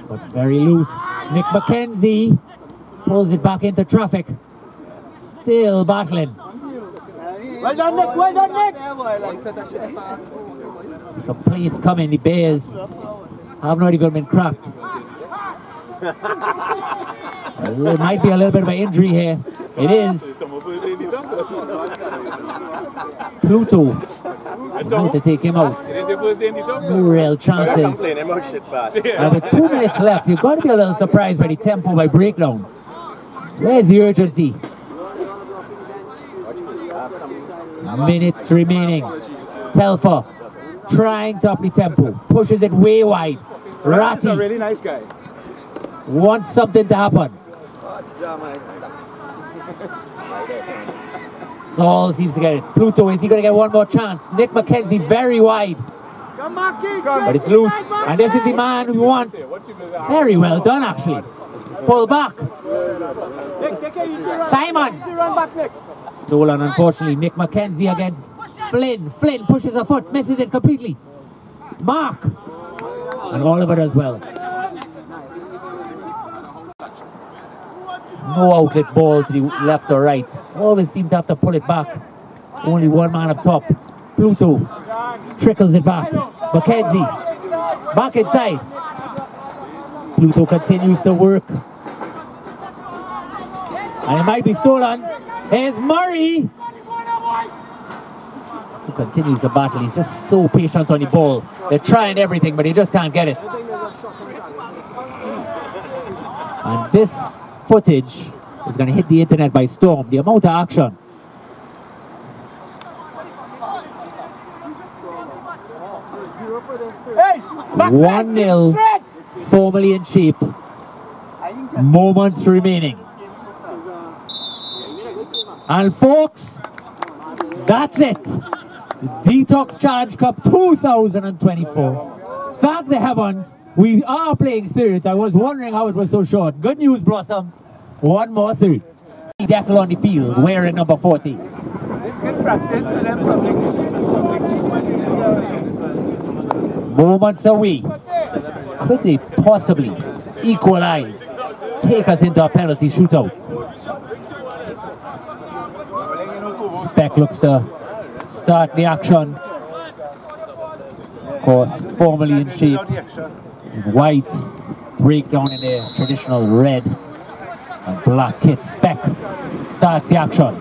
But very loose. Nick McKenzie pulls it back into traffic. Still battling. Well done, Nick. Well done, Nick. The complaints coming. The Bears have not even been cracked. There might be a little bit of an injury here. It is. Pluto about to take him out. No real chances. With 2 minutes left, you've got to be a little surprised by the tempo by breakdown. Where's the urgency? Minutes remaining. Telfer trying to up the tempo. Pushes it way wide. Ratty. A really nice guy. Wants something to happen. Saul seems to get it. Pluto, is he going to get one more chance? Nick McKenzie very wide. But it's loose, and this is the man we want. Very well done, actually. Pull back. Simon. Stolen, unfortunately. Nick McKenzie against Flynn. Flynn pushes a foot, misses it completely. Mark. And Oliver as well. No outlet ball to the left or right. Always seem to have to pull it back. Only one man up top. Pluto trickles it back. McKenzie back inside. Pluto continues to work. And it might be stolen. Here's Murray. He continues to battle. He's just so patient on the ball. They're trying everything, but he just can't get it. And this footage is going to hit the internet by storm. The amount of action. Hey, 1-0, formally in shape. Moments remaining. And folks, that's it. The Detox Challenge Cup 2024. Thank the heavens, we are playing thirds. I was wondering how it was so short. Good news, Blossom. One more third. Deckle on the field, wearing number 40. It's good practice for them. Moments away. Could they possibly equalize? Take us into a penalty shootout. Speck looks to start the action. Of course, formally in shape. White breakdown in their traditional red and black kit. Speck starts the action.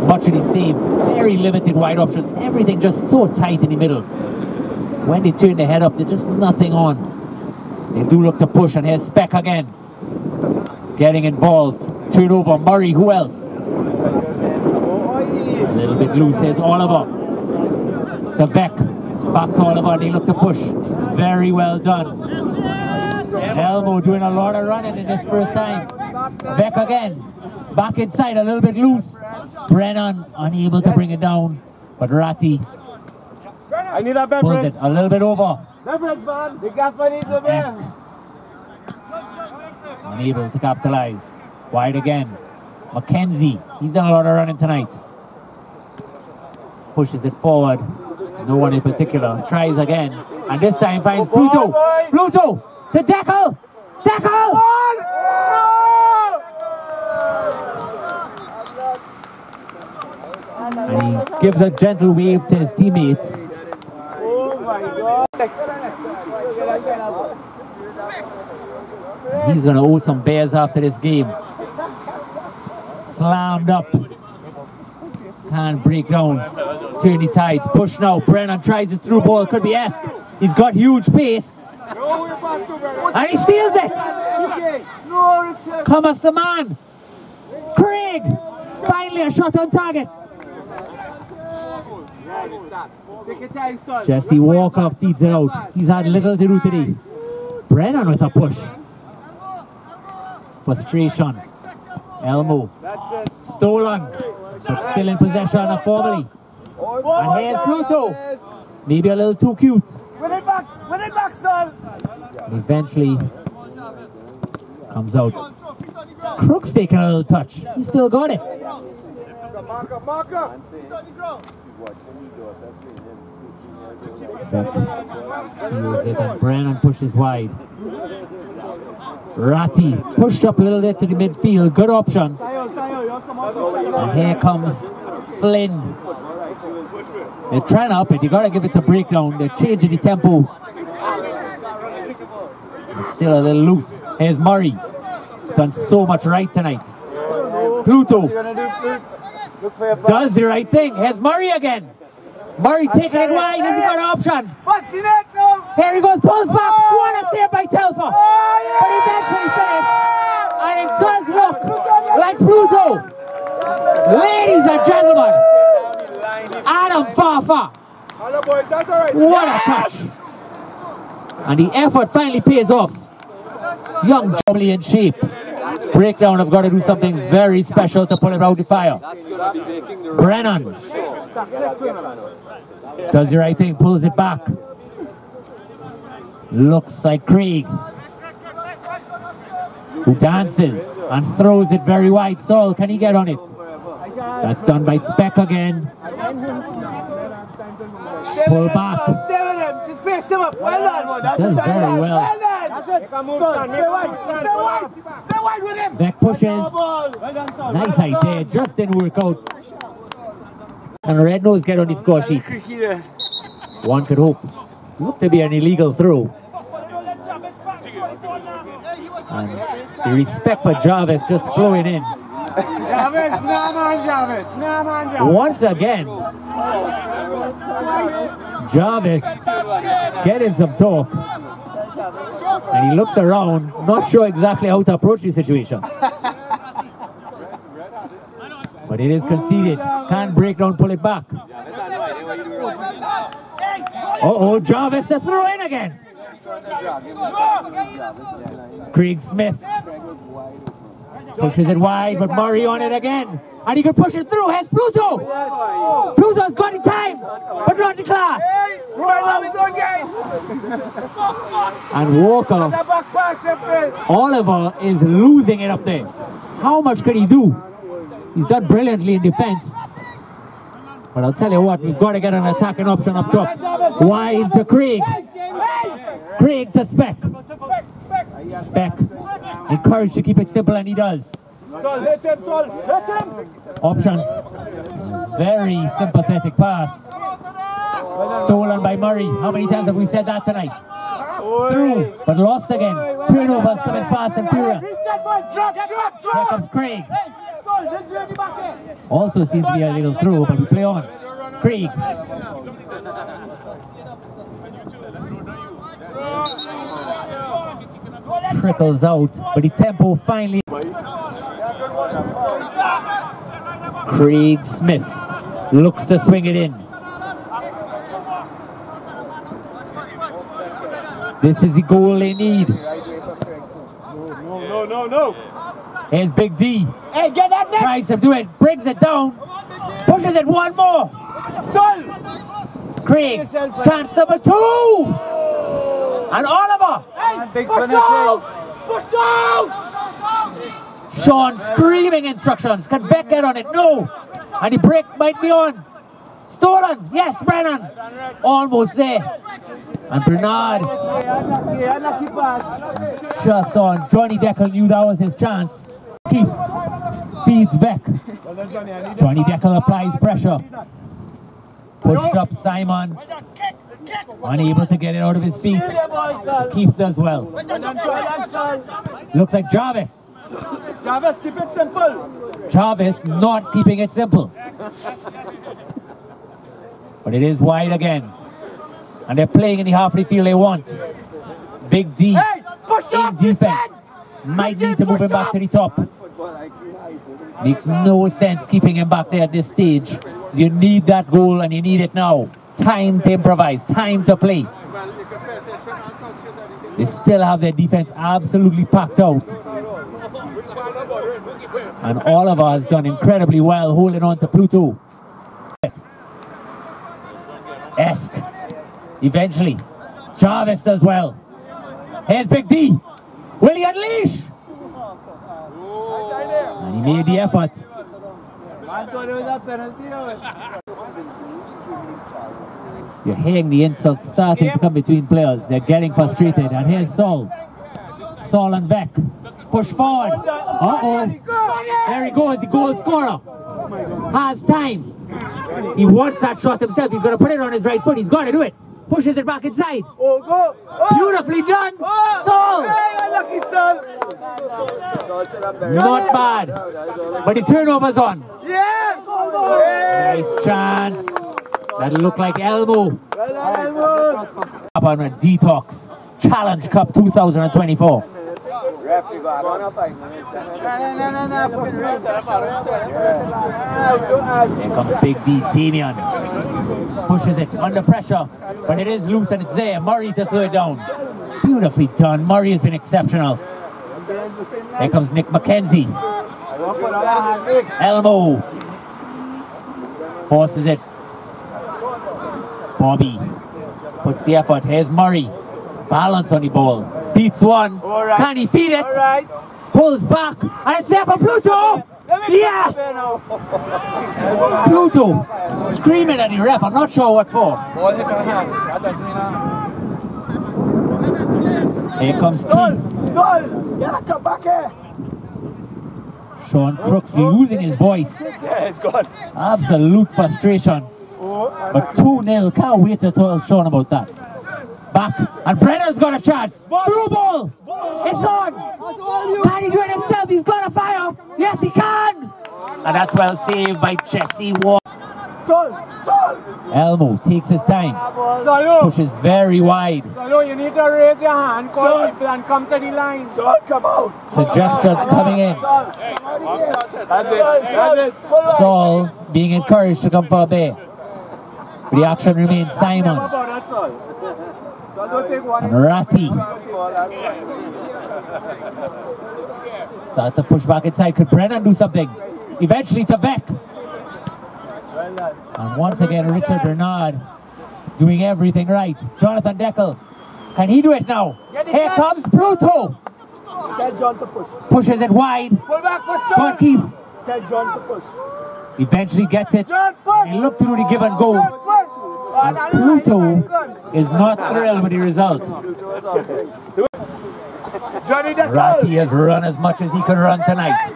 Much of the same, very limited wide options. Everything just so tight in the middle. When they turn their head up, there's just nothing on. They do look to push, and here's Speck again. Getting involved. Turnover, Murray, who else? A little bit loose, here's Oliver. To Beck. Back to Oliver, they look to push. Very well done. Elmo doing a lot of running in this first time. Beck again. Back inside, a little bit loose. Brennan unable to bring it down. But Ratty I need a pulls it a little bit over. beverage, man. The gaffer needs a beer. Unable to capitalize. Wide again. McKenzie. He's done a lot of running tonight. Pushes it forward. No one in particular. Tries again. And this time finds Pluto. Pluto to Deckle. Deckle! And he gives a gentle wave to his teammates. Oh my God. He's going to owe some bears after this game. Slammed up. Can't break down. Turn the tides. Push now. Brennan tries it through ball. Could be Esk. He's got huge pace. And he steals it. Come as the man. Craig. Finally a shot on target. Jesse Walker feeds it out. He's had little to do today. Brennan with a push. Frustration. Elmo. Stolen. But still in possession of formally. And here's Pluto. Maybe a little too cute. Win it back, son. And eventually comes out. Crook's taking a little touch. He still got it. Mark up. Steals it and Brennan pushes wide. Ratty pushed up a little bit to the midfield. Good option. And here comes Flynn. They're trying to up it. You got to give it to breakdown. They're changing the tempo. It's still a little loose. Here's Murray. Done so much right tonight. Pluto does the right thing. Here's Murray again. Murray taking it wide. He's got an option. Here he goes. Pulls back. What a save by Telfer. But eventually finished. And it does look like Pluto. Ladies and gentlemen, Adam Fafa. What a touch. And the effort finally pays off. Young Jubilee in shape. Breakdown have got to do something very special to pull it out the fire. Brennan does the right thing, pulls it back. Looks like Craig, who dances and throws it very wide. Saul, can he get on it? That's done by Speck again. Pull back. Stay with him. Just face him up. Well done. Does very well. Well done. That's it. Stay wide. Stay wide with him. Beck pushes. Nice idea. Just didn't work out. And Red Nose get on the score sheet. One could hope. Looked to be an illegal throw. And the respect for Jarvis just flowing in. Jarvis, Jarvis. Once again, Jarvis getting some talk. And he looks around, not sure exactly how to approach the situation. But it is conceded. Can't break down, pull it back. Uh-oh, Jarvis to throw in again. Craig Smith pushes it wide, but Murray on it again. And he can push it through. Here's Pluto. Pluto's got in time, but not in class. And Walker, Oliver is losing it up there. How much can he do? He's done brilliantly in defense. But I'll tell you what, we've got to get an attacking option up top. Wide to Craig. Craig to Speck. Speck encouraged to keep it simple, and he does. Options. Very sympathetic pass. Stolen by Murray. How many times have we said that tonight? Through, but lost again. Turnovers coming fast and furious. Here comes Craig. Also seems to be a little throw, but we play on. Craig. Trickles out, but the tempo finally. Craig Smith looks to swing it in. This is the goal they need. No. Here's Big D. Hey, get that next. Tries to do it, brings it down, pushes it one more. Sol. Craig, chance number 2. And Oliver. Hey, push out. Sean screaming instructions. Can Beck get on it? No. And the break might be on. Stolen. Yes, Brennan. Almost there. And Bernard just on. Johnny Deckel knew that was his chance. Keith feeds Beck. Johnny Deckel applies pressure. Pushed up Simon. Unable to get it out of his feet. Keith does well. Looks like Jarvis. Jarvis, keep it simple. Jarvis not keeping it simple. But it is wide again. And they're playing in the half of the field they want. Big D in defense. Might need to move him back to the top. Makes no sense keeping him back there at this stage. You need that goal and you need it now. Time to improvise, time to play. They still have their defense absolutely packed out. And Oliver has done incredibly well holding on to Pluto. Esk. Eventually. Jarvis does well. Here's Big D. Will he unleash? And he made the effort. You're hearing the insults starting to come between players. They're getting frustrated. And here's Saul. Saul and Beck. Push forward. Uh-oh. There he goes, the goal scorer. Has time. He wants that shot himself. He's going to put it on his right foot. He's got to do it. Pushes it back inside. Beautifully done. Saul. Not bad. But the turnover's on. Nice chance. That looked like Elmo. Up on a Detox Challenge Cup 2024. Here comes Big D, Damian. Pushes it under pressure, but it is loose and it's there. Murray to slow it down. Beautifully done. Murray has been exceptional. Here comes Nick McKenzie. Elmo. Forces it. Bobby puts the effort. Here's Murray. Balance on the ball. Beats one. Right. Can he feed it? Right. Pulls back. And it's there for Pluto. Yes! Pluto screaming at the ref. I'm not sure what for. Ball hit her hand. That doesn't mean Here comes Keith. Sol, gotta come back here. Sean Crooks losing his voice. Yeah, it's gone. Absolute frustration. But 2-0. Can't wait to tell Sean about that. Back. And Brenner's got a chance. Through ball. It's on. Can he do it himself? He's got a fire. Yes, he can. And that's well saved by Jesse Ward. Sol. Elmo takes his time. Solo. Pushes very wide. Solo, you need to raise your hand, call people and come to the line. Sol, come out. Suggestions coming in. That's it. Saul being encouraged to come for a bay. But the action remains Simon. And Ratty. Start to push back inside. Could Brennan do something? Eventually to Beck. And once again Richard Bernard doing everything right. Jonathan Deckel. Can he do it now? Here comes Pluto. Tell John to push. Pushes it wide. Pull back for Sol. Can't keep. Tell John to push. Eventually gets it. John, push. He looked to do the give and go. John, push. And Pluto is not thrilled with the result. Johnny Deckel. Ratty has run as much as he could run tonight.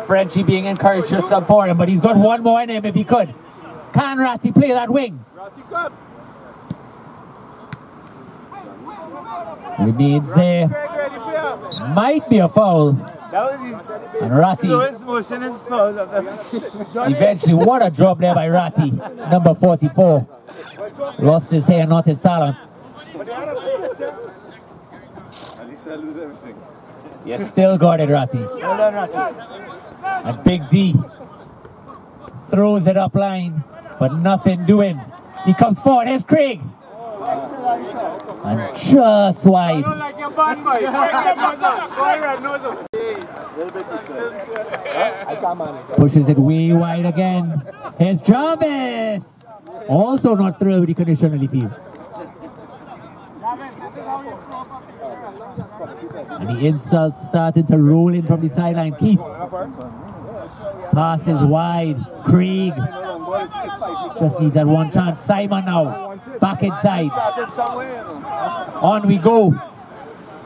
Frenchie being encouraged to sub for him, but he's got one more in him if he could. Can Ratty play that wing? Remains there. Might be a foul. That was his And Ratty, slowest motion is foul I've ever seen. eventually, what a drop there by Ratty, number 44. Lost his hair, not his talent. At least I lose everything. You still got it, Ratty. Well done, Ratty. And Big D throws it up line, but nothing doing. He comes forward, here's Craig. And just wide. Like your bad boy. Pushes it way wide again. Here's Jarvis. Also not thrilled with the condition of the field. And the insults started to roll in from the sideline. Keith passes wide. Craig just needs that one chance. Simon now back inside. On we go.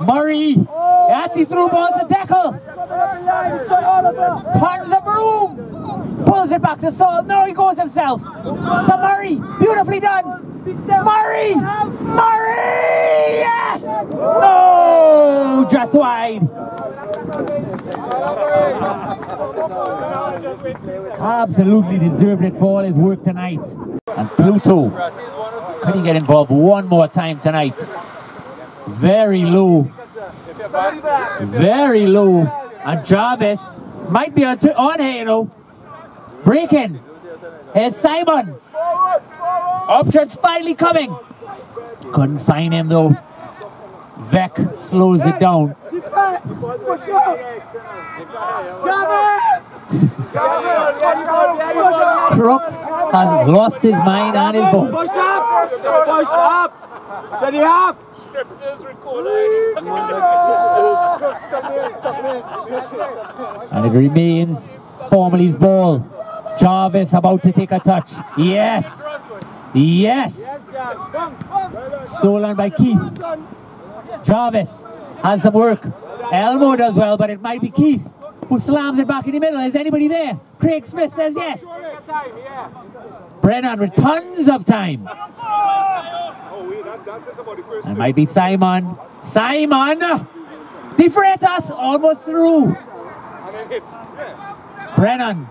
Murray. As he threw ball to Deckel. Turns the broom. Pulls it back to Saul. No, he goes himself. To Murray. Beautifully done. Murray! Murray! Yes! No! Just wide. Absolutely deserved it for all his work tonight. And Pluto, could he get involved one more time tonight? Very low. Very low. And Jarvis might be on here, you know. Breaking. Here's Simon. Options finally coming. Couldn't find him though. Vec slows it down. Crooks has lost his mind and his voice. Push up! Push up! Steady up! And it remains Formerly's ball. Jarvis about to take a touch. Yes! Yes! Stolen by Keith. Jarvis has some work. Elmo does well, but it might be Keith who slams it back in the middle. Is anybody there? Craig Smith says yes. Brennan with tons of time. It might be Simon. Simon! De Freitas almost through. Brennan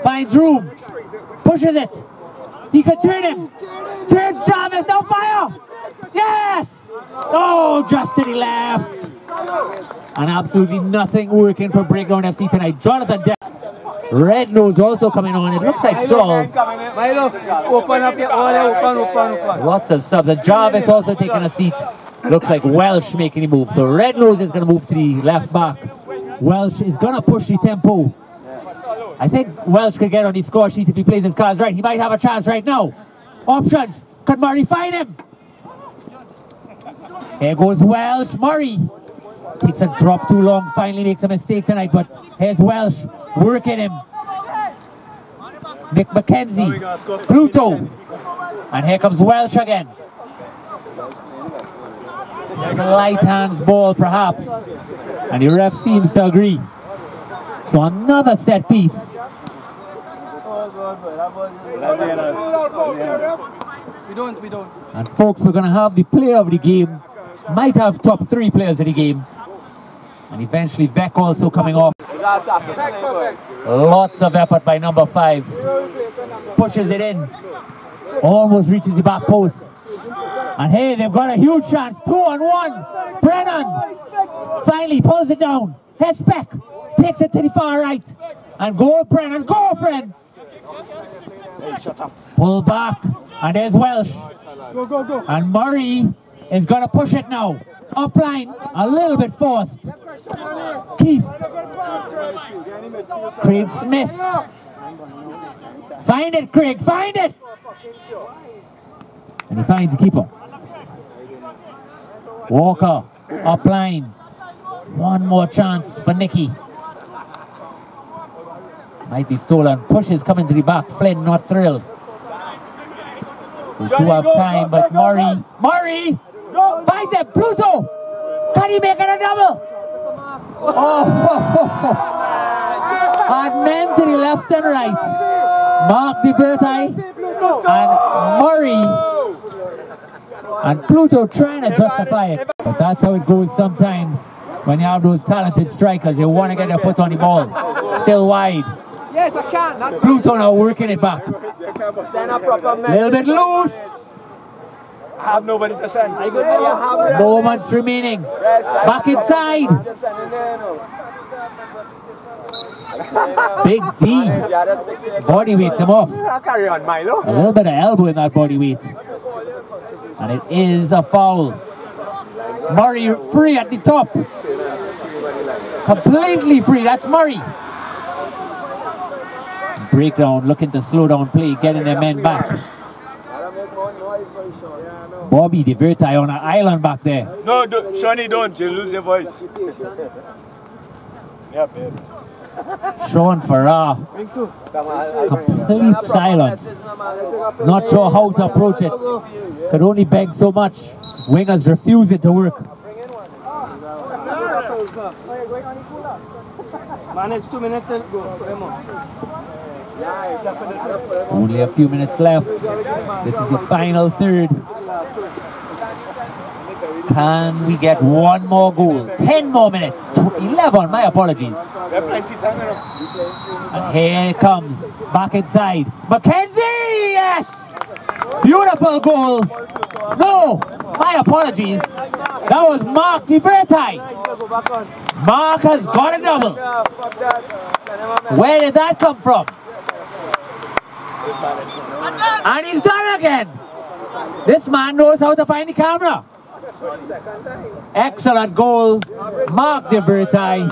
finds room. Pushes it. He could turn him. Turns Jarvis. No fire. Yes! Oh, just to the left. And absolutely nothing working for Breakdown FC tonight. Jonathan Depp. Red Nose also coming on. It looks like Saul. Milo, open up your open. Lots of subs. And Jarvis also taking a seat. Looks like Welsh making a move. So Red Nose is going to move to the left back. Welsh is going to push the tempo. I think Welsh could get on the score sheet if he plays his cards right. He might have a chance right now. Options. Could Murray find him? Here goes Welsh. Murray takes a drop too long, finally makes a mistake tonight, but here's Welsh working him. Nick McKenzie, Pluto, and here comes Welsh again. Light hands ball perhaps, and the ref seems to agree. So another set piece. We don't. And folks, we're going to have the player of the game. Might have top 3 players of the game. And eventually Beck also coming off. Lots of effort by number 5. Pushes it in. Almost reaches the back post. And hey, they've got a huge chance. 2-on-1. Brennan finally pulls it down. Here's Beck. Takes it to the far right. And go Brennan. Go friend. Hey, shut up. Pull back. And there's Welsh. Go. And Murray is going to push it now. Upline, a little bit forced. Keith. Craig Smith. Find it, Craig, find it! And he finds the keeper. Walker, upline. One more chance for Nicky. Might be stolen. Pushes coming to the back. Flynn not thrilled. We do have time, but Murray finds it. Pluto! Can he make it a double? Oh! And men to the left and right. Mark Divertai and Murray and Pluto trying to justify it. But that's how it goes sometimes when you have those talented strikers. They want to get their foot on the ball. Still wide. Yes, I can. That's Pluto now working it back. send a proper message. Little bit loose. I have nobody to send. Moments remaining. Back inside. Big D. Body weights him off. Carry on, Milo. A little bit of elbow in that body weight. And it is a foul. Murray free at the top. Completely free. That's Murray. Breakdown, looking to slow down play, getting their men back. Bobby Divertai on an island back there. No, Shawnee, don't. You'll lose your voice. Yeah, babe. Sean Farrar. Complete silence. Not sure how to approach it. Could only beg so much. Wingers refuse it to work. Manage 2 minutes and go. Only a few minutes left. This is the final third. Can we get one more goal? 10 more minutes. 11, my apologies. And here it comes. Back inside. McKenzie! Yes! Beautiful goal. No, my apologies. That was Mark Divertai. Mark has got a double. Where did that come from? And he's done again. This man knows how to find the camera. Excellent goal. Mark Divertai.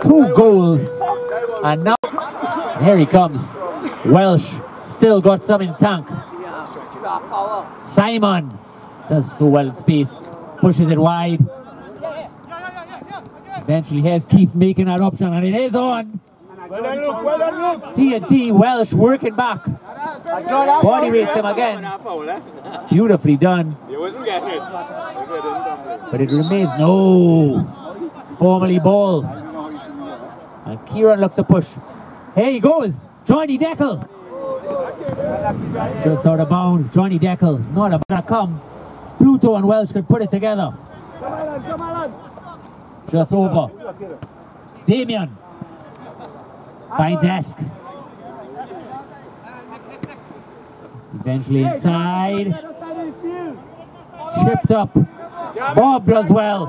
2 goals. And now, here he comes. Welsh still got some in tank. Simon does so well in space. Pushes it wide. Eventually, here's Keith making that option, and it is on. Well done, Luke. T&T, Welsh working back. Body weights him again. Beautifully done. You wasn't getting it. But it remains, no. Formally ball. And Kieran looks to push. Here he goes. Johnny Deckel. Just out of bounds. Johnny Deckel. Not about to come. Pluto and Welsh could put it together. Just over. Damien. Finds Esk. Eventually inside. Chipped up. Bob does well.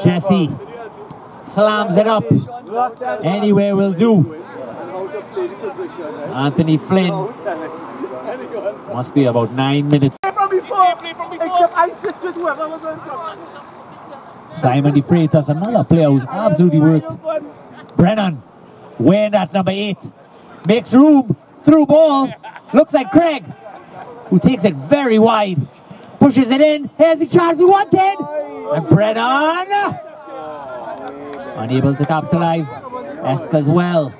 Jesse slams it up. Anywhere will do. Anthony Flynn. Must be about 9 minutes. Simon De Freitas, another player who's absolutely worked. Brennan, wearing that number 8. Makes room. Through ball. Looks like Craig. who takes it very wide. Pushes it in. Here's the chance we wanted. And Brennan, unable to capitalize. Eska's well.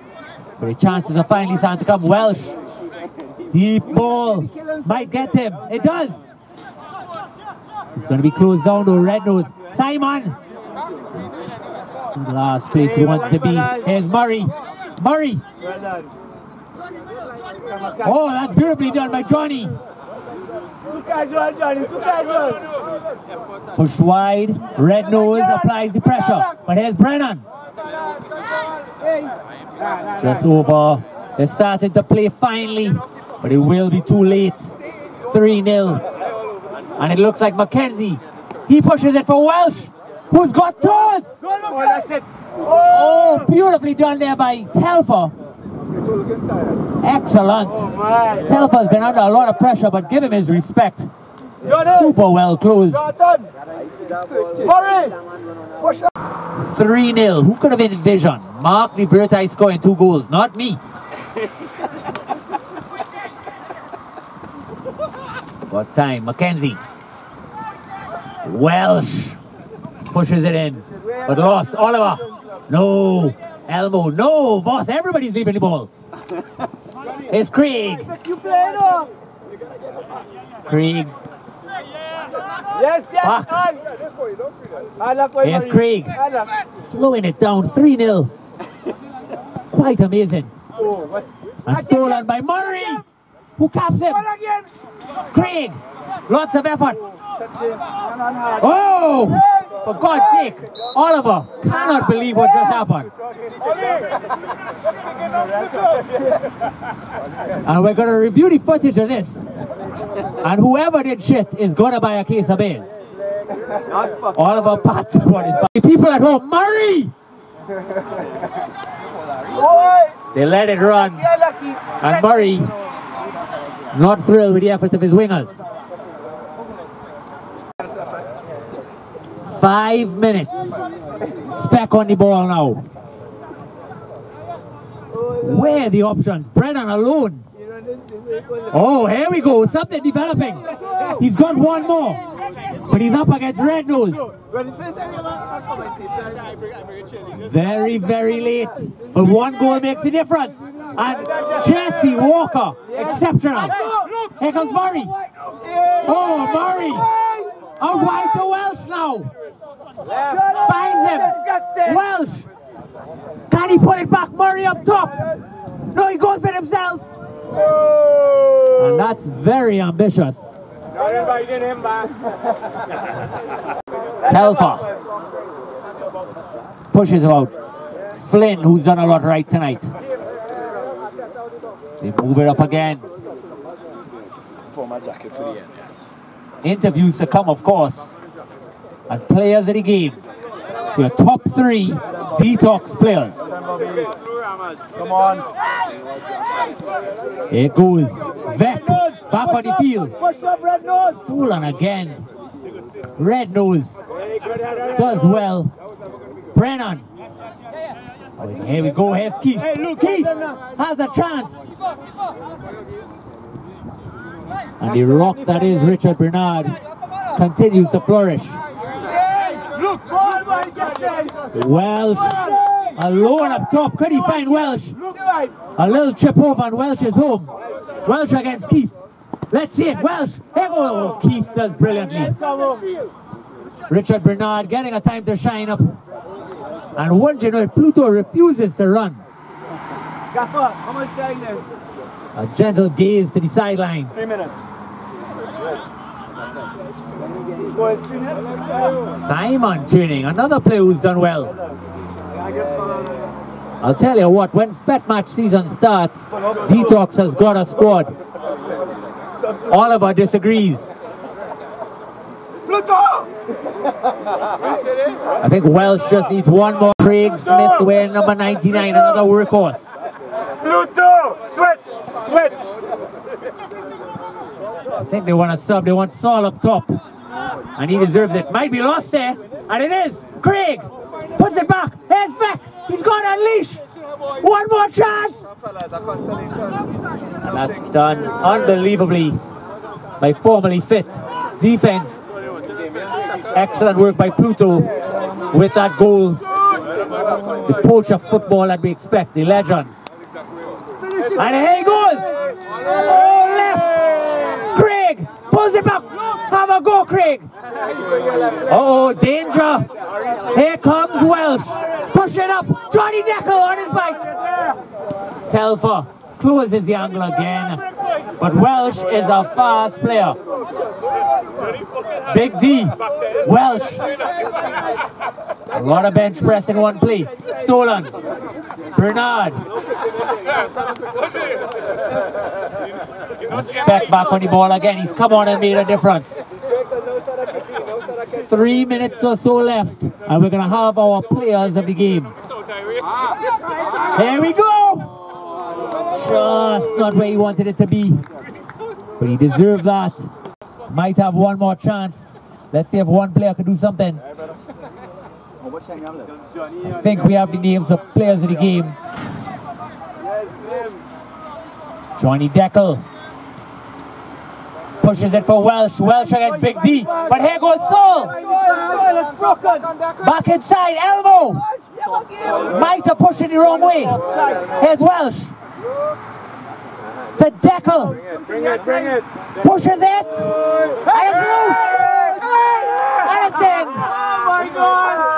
But the chances are finally starting to come. Welsh. Deep ball. Might get him. It does. It's going to be closed down though. Red nose. Simon. The last place he wants to be. Here's Murray. Murray. Oh, that's beautifully done by Johnny. Too casual, Johnny. Too casual. Push wide. Red nose applies the pressure. But here's Brennan. Just over. They're starting to play finally. But it will be too late. 3-0. And it looks like Mackenzie. He pushes it for Welsh. Who's got toes? Oh, that's it. Oh, beautifully done there by Telfer. Excellent. Telfer's been under a lot of pressure, but give him his respect. Super well closed. 3-0. Who could have envisioned Mark Libertai scoring 2 goals? Not me. Got time. Mackenzie. Welsh pushes it in, but lost. Oliver. No. Elmo. No. Voss. Everybody's leaving the ball. It's Craig. Craig. Yes, yes. Here's Craig. Slowing it down. 3-0. Quite amazing. And stolen by Murray, who caps him. Craig. Lots of effort. Oh! For God's sake, Oliver cannot believe what just happened. And we're going to review the footage of this. And whoever did shit is going to buy a case of beers. Oliver pats what is by people at home. Murray! They let it run. And Murray, not thrilled with the effort of his wingers. 5 minutes. Speck on the ball now. Where are the options? Brennan alone. Oh, here we go. Something developing. He's got one more. But he's up against Red Nose. Very, very late. But one goal makes a difference. And Jesse Walker, exceptional. Here comes Murray. Oh, Murray. Out wide to Welsh now. Finds him. Welsh. Can he put it back? Murray up top. No, he goes for himself. And that's very ambitious. Telfer pushes him out. Flynn, who's done a lot right tonight. They move it up again. Interviews to come, of course. And players of the game. Your top 3 Detox players. Come on. Here it goes. Vec back on the field. Push up, Red Nose. Stolen again. Red Nose does well. Brennan. Oh, here we go. Here's Keith. Keith has a chance. And the rock that is Richard Bernard continues to flourish. Welsh alone up top. Could he find Welsh? A little chip over and Welsh is home. Welsh against Keith. Let's see it. Welsh. Here goes. Oh, Keith does brilliantly. Richard Bernard getting a time to shine up. And wouldn't you know it, Pluto refuses to run. Gaffer, how much time now? A gentle gaze to the sideline. 3 minutes. Simon turning, another player who's done well. I'll tell you what, when Fet Match season starts, Detox has got a squad. Oliver disagrees. I think Welsh just needs one more. Craig Smith wearing number 99, another workhorse. Pluto! Switch! Switch! I think they want a sub, they want Saul up top. And he deserves it. Might be lost there. And it is. Craig puts it back. Here's Vec. He's got to unleash. One more chance. And that's done unbelievably by formerly fit. Defense, excellent work by Pluto with that goal. The poach of football that we expect, the legend. And here he goes! Oh, left! Craig! Pulls it back! Have a go, Craig! Uh-oh, danger! Here comes Welsh! Push it up! Johnny Deckel on his bike! Telfer closes the angle again. But Welsh is a fast player. Big D, Welsh. A lot of bench press in one play. Stolen. Bernard. Speck back on the ball again. He's come on and made a difference. 3 minutes or so left. And we're going to have our players of the game. Here we go. Just not where he wanted it to be. But he deserved that. Might have one more chance. Let's see if one player can do something. I think we have the names of players of the game. Johnny Deckel pushes it for Welsh. Welsh against Big D. But here goes Saul. Back inside, Elmo. Might have pushed it the wrong way. Here's Welsh. To Deckel. Bring it. Pushes it. And it's loose. And it's in. Oh my God.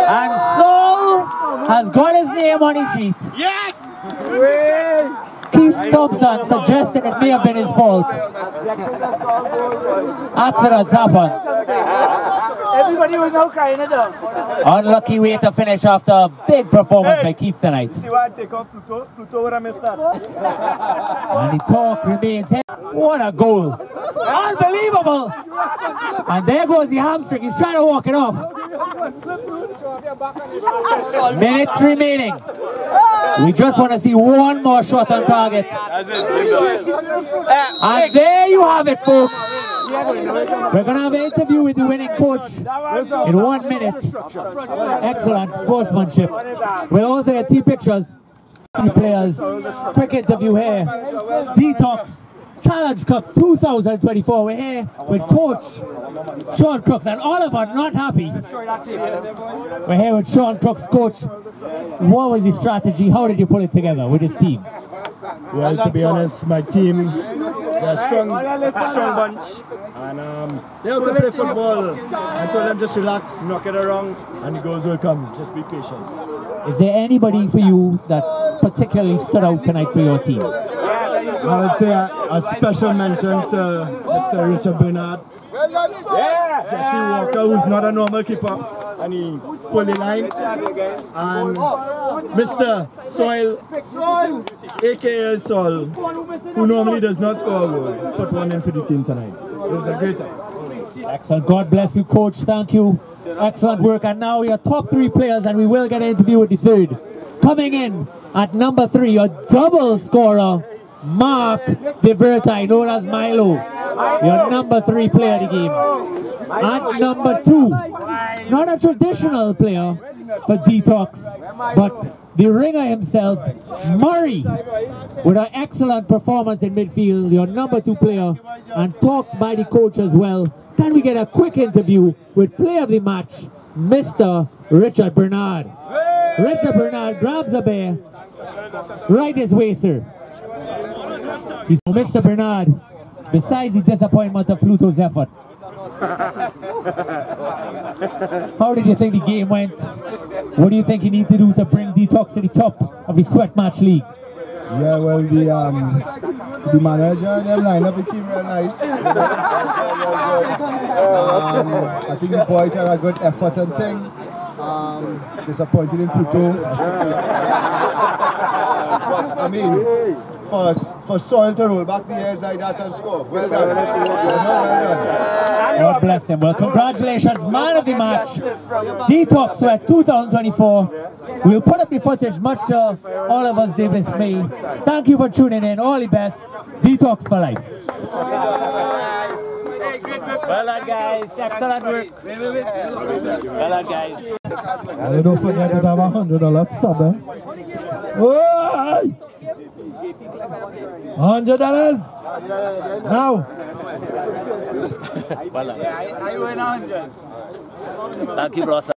And Saul has got his name on his sheet. Yes! Keith Thompson suggested it may have been his fault. Accidents happen. Everybody was now crying at them. Unlucky way to finish after a big performance by Keith tonight. See why I take off Pluto? Pluto would have missed that. And the talk remains here. What a goal! Unbelievable! And there goes the hamstring. He's trying to walk it off. Minutes remaining. We just want to see one more shot on target. And there you have it, folks. We're going to have an interview with the winning coach in 1 minute. Excellent sportsmanship. We'll also get 3 pictures. 3 players. Quick interview here. Detox Challenge Cup 2024. We're here with Coach Sean Crooks, and all of us not happy. We're here with Sean Crooks. Coach, what was the strategy? How did you put it together with his team? Well, to be honest, my team, they're a strong bunch, and they have to play football. I told them just relax, knock it around, and the goals will come. Just be patient. Is there anybody for you that particularly stood out tonight for your team? I would say a special mention to Mr. Richard Bernard. Jesse Walker, who's not a normal keeper, and he pulled the line. And Mr. Soil, aka Sol, who normally does not score a goal, put one into the team tonight. It was a great time. Excellent. God bless you, Coach. Thank you. Excellent work. And now your top 3 players, and we will get an interview with the 3rd. Coming in at number 3, your double scorer, Mark DeVerti, known as Milo. Your number 3 player of the game. At number 2, not a traditional player for Detox, but the ringer himself, Murray, with an excellent performance in midfield, your number 2 player, and talked by the coach as well. Can we get a quick interview with player of the match, Mr. Richard Bernard. Richard Bernard grabs a bear, right this way, sir. Mr. Bernard, besides the disappointment of Pluto's effort, how did you think the game went? What do you think you need to do to bring Detox to the top of the Sweat Match League? Yeah, well, the manager and them line up the team real nice. I think the boys had a good effort and thing. Disappointed in Pluto. But I mean, for Soil to roll back the airs like that and score. Well done. Well done. God bless them. Well, congratulations, man of the match, Detox Sweat 2024. We'll put up the footage, much to all of us dismay. Thank you for tuning in. All the best. Detox for life. Well done, guys. Excellent work. Well done, guys. And don't forget to have $100 sub. $100. Now. Thank you, Blossom.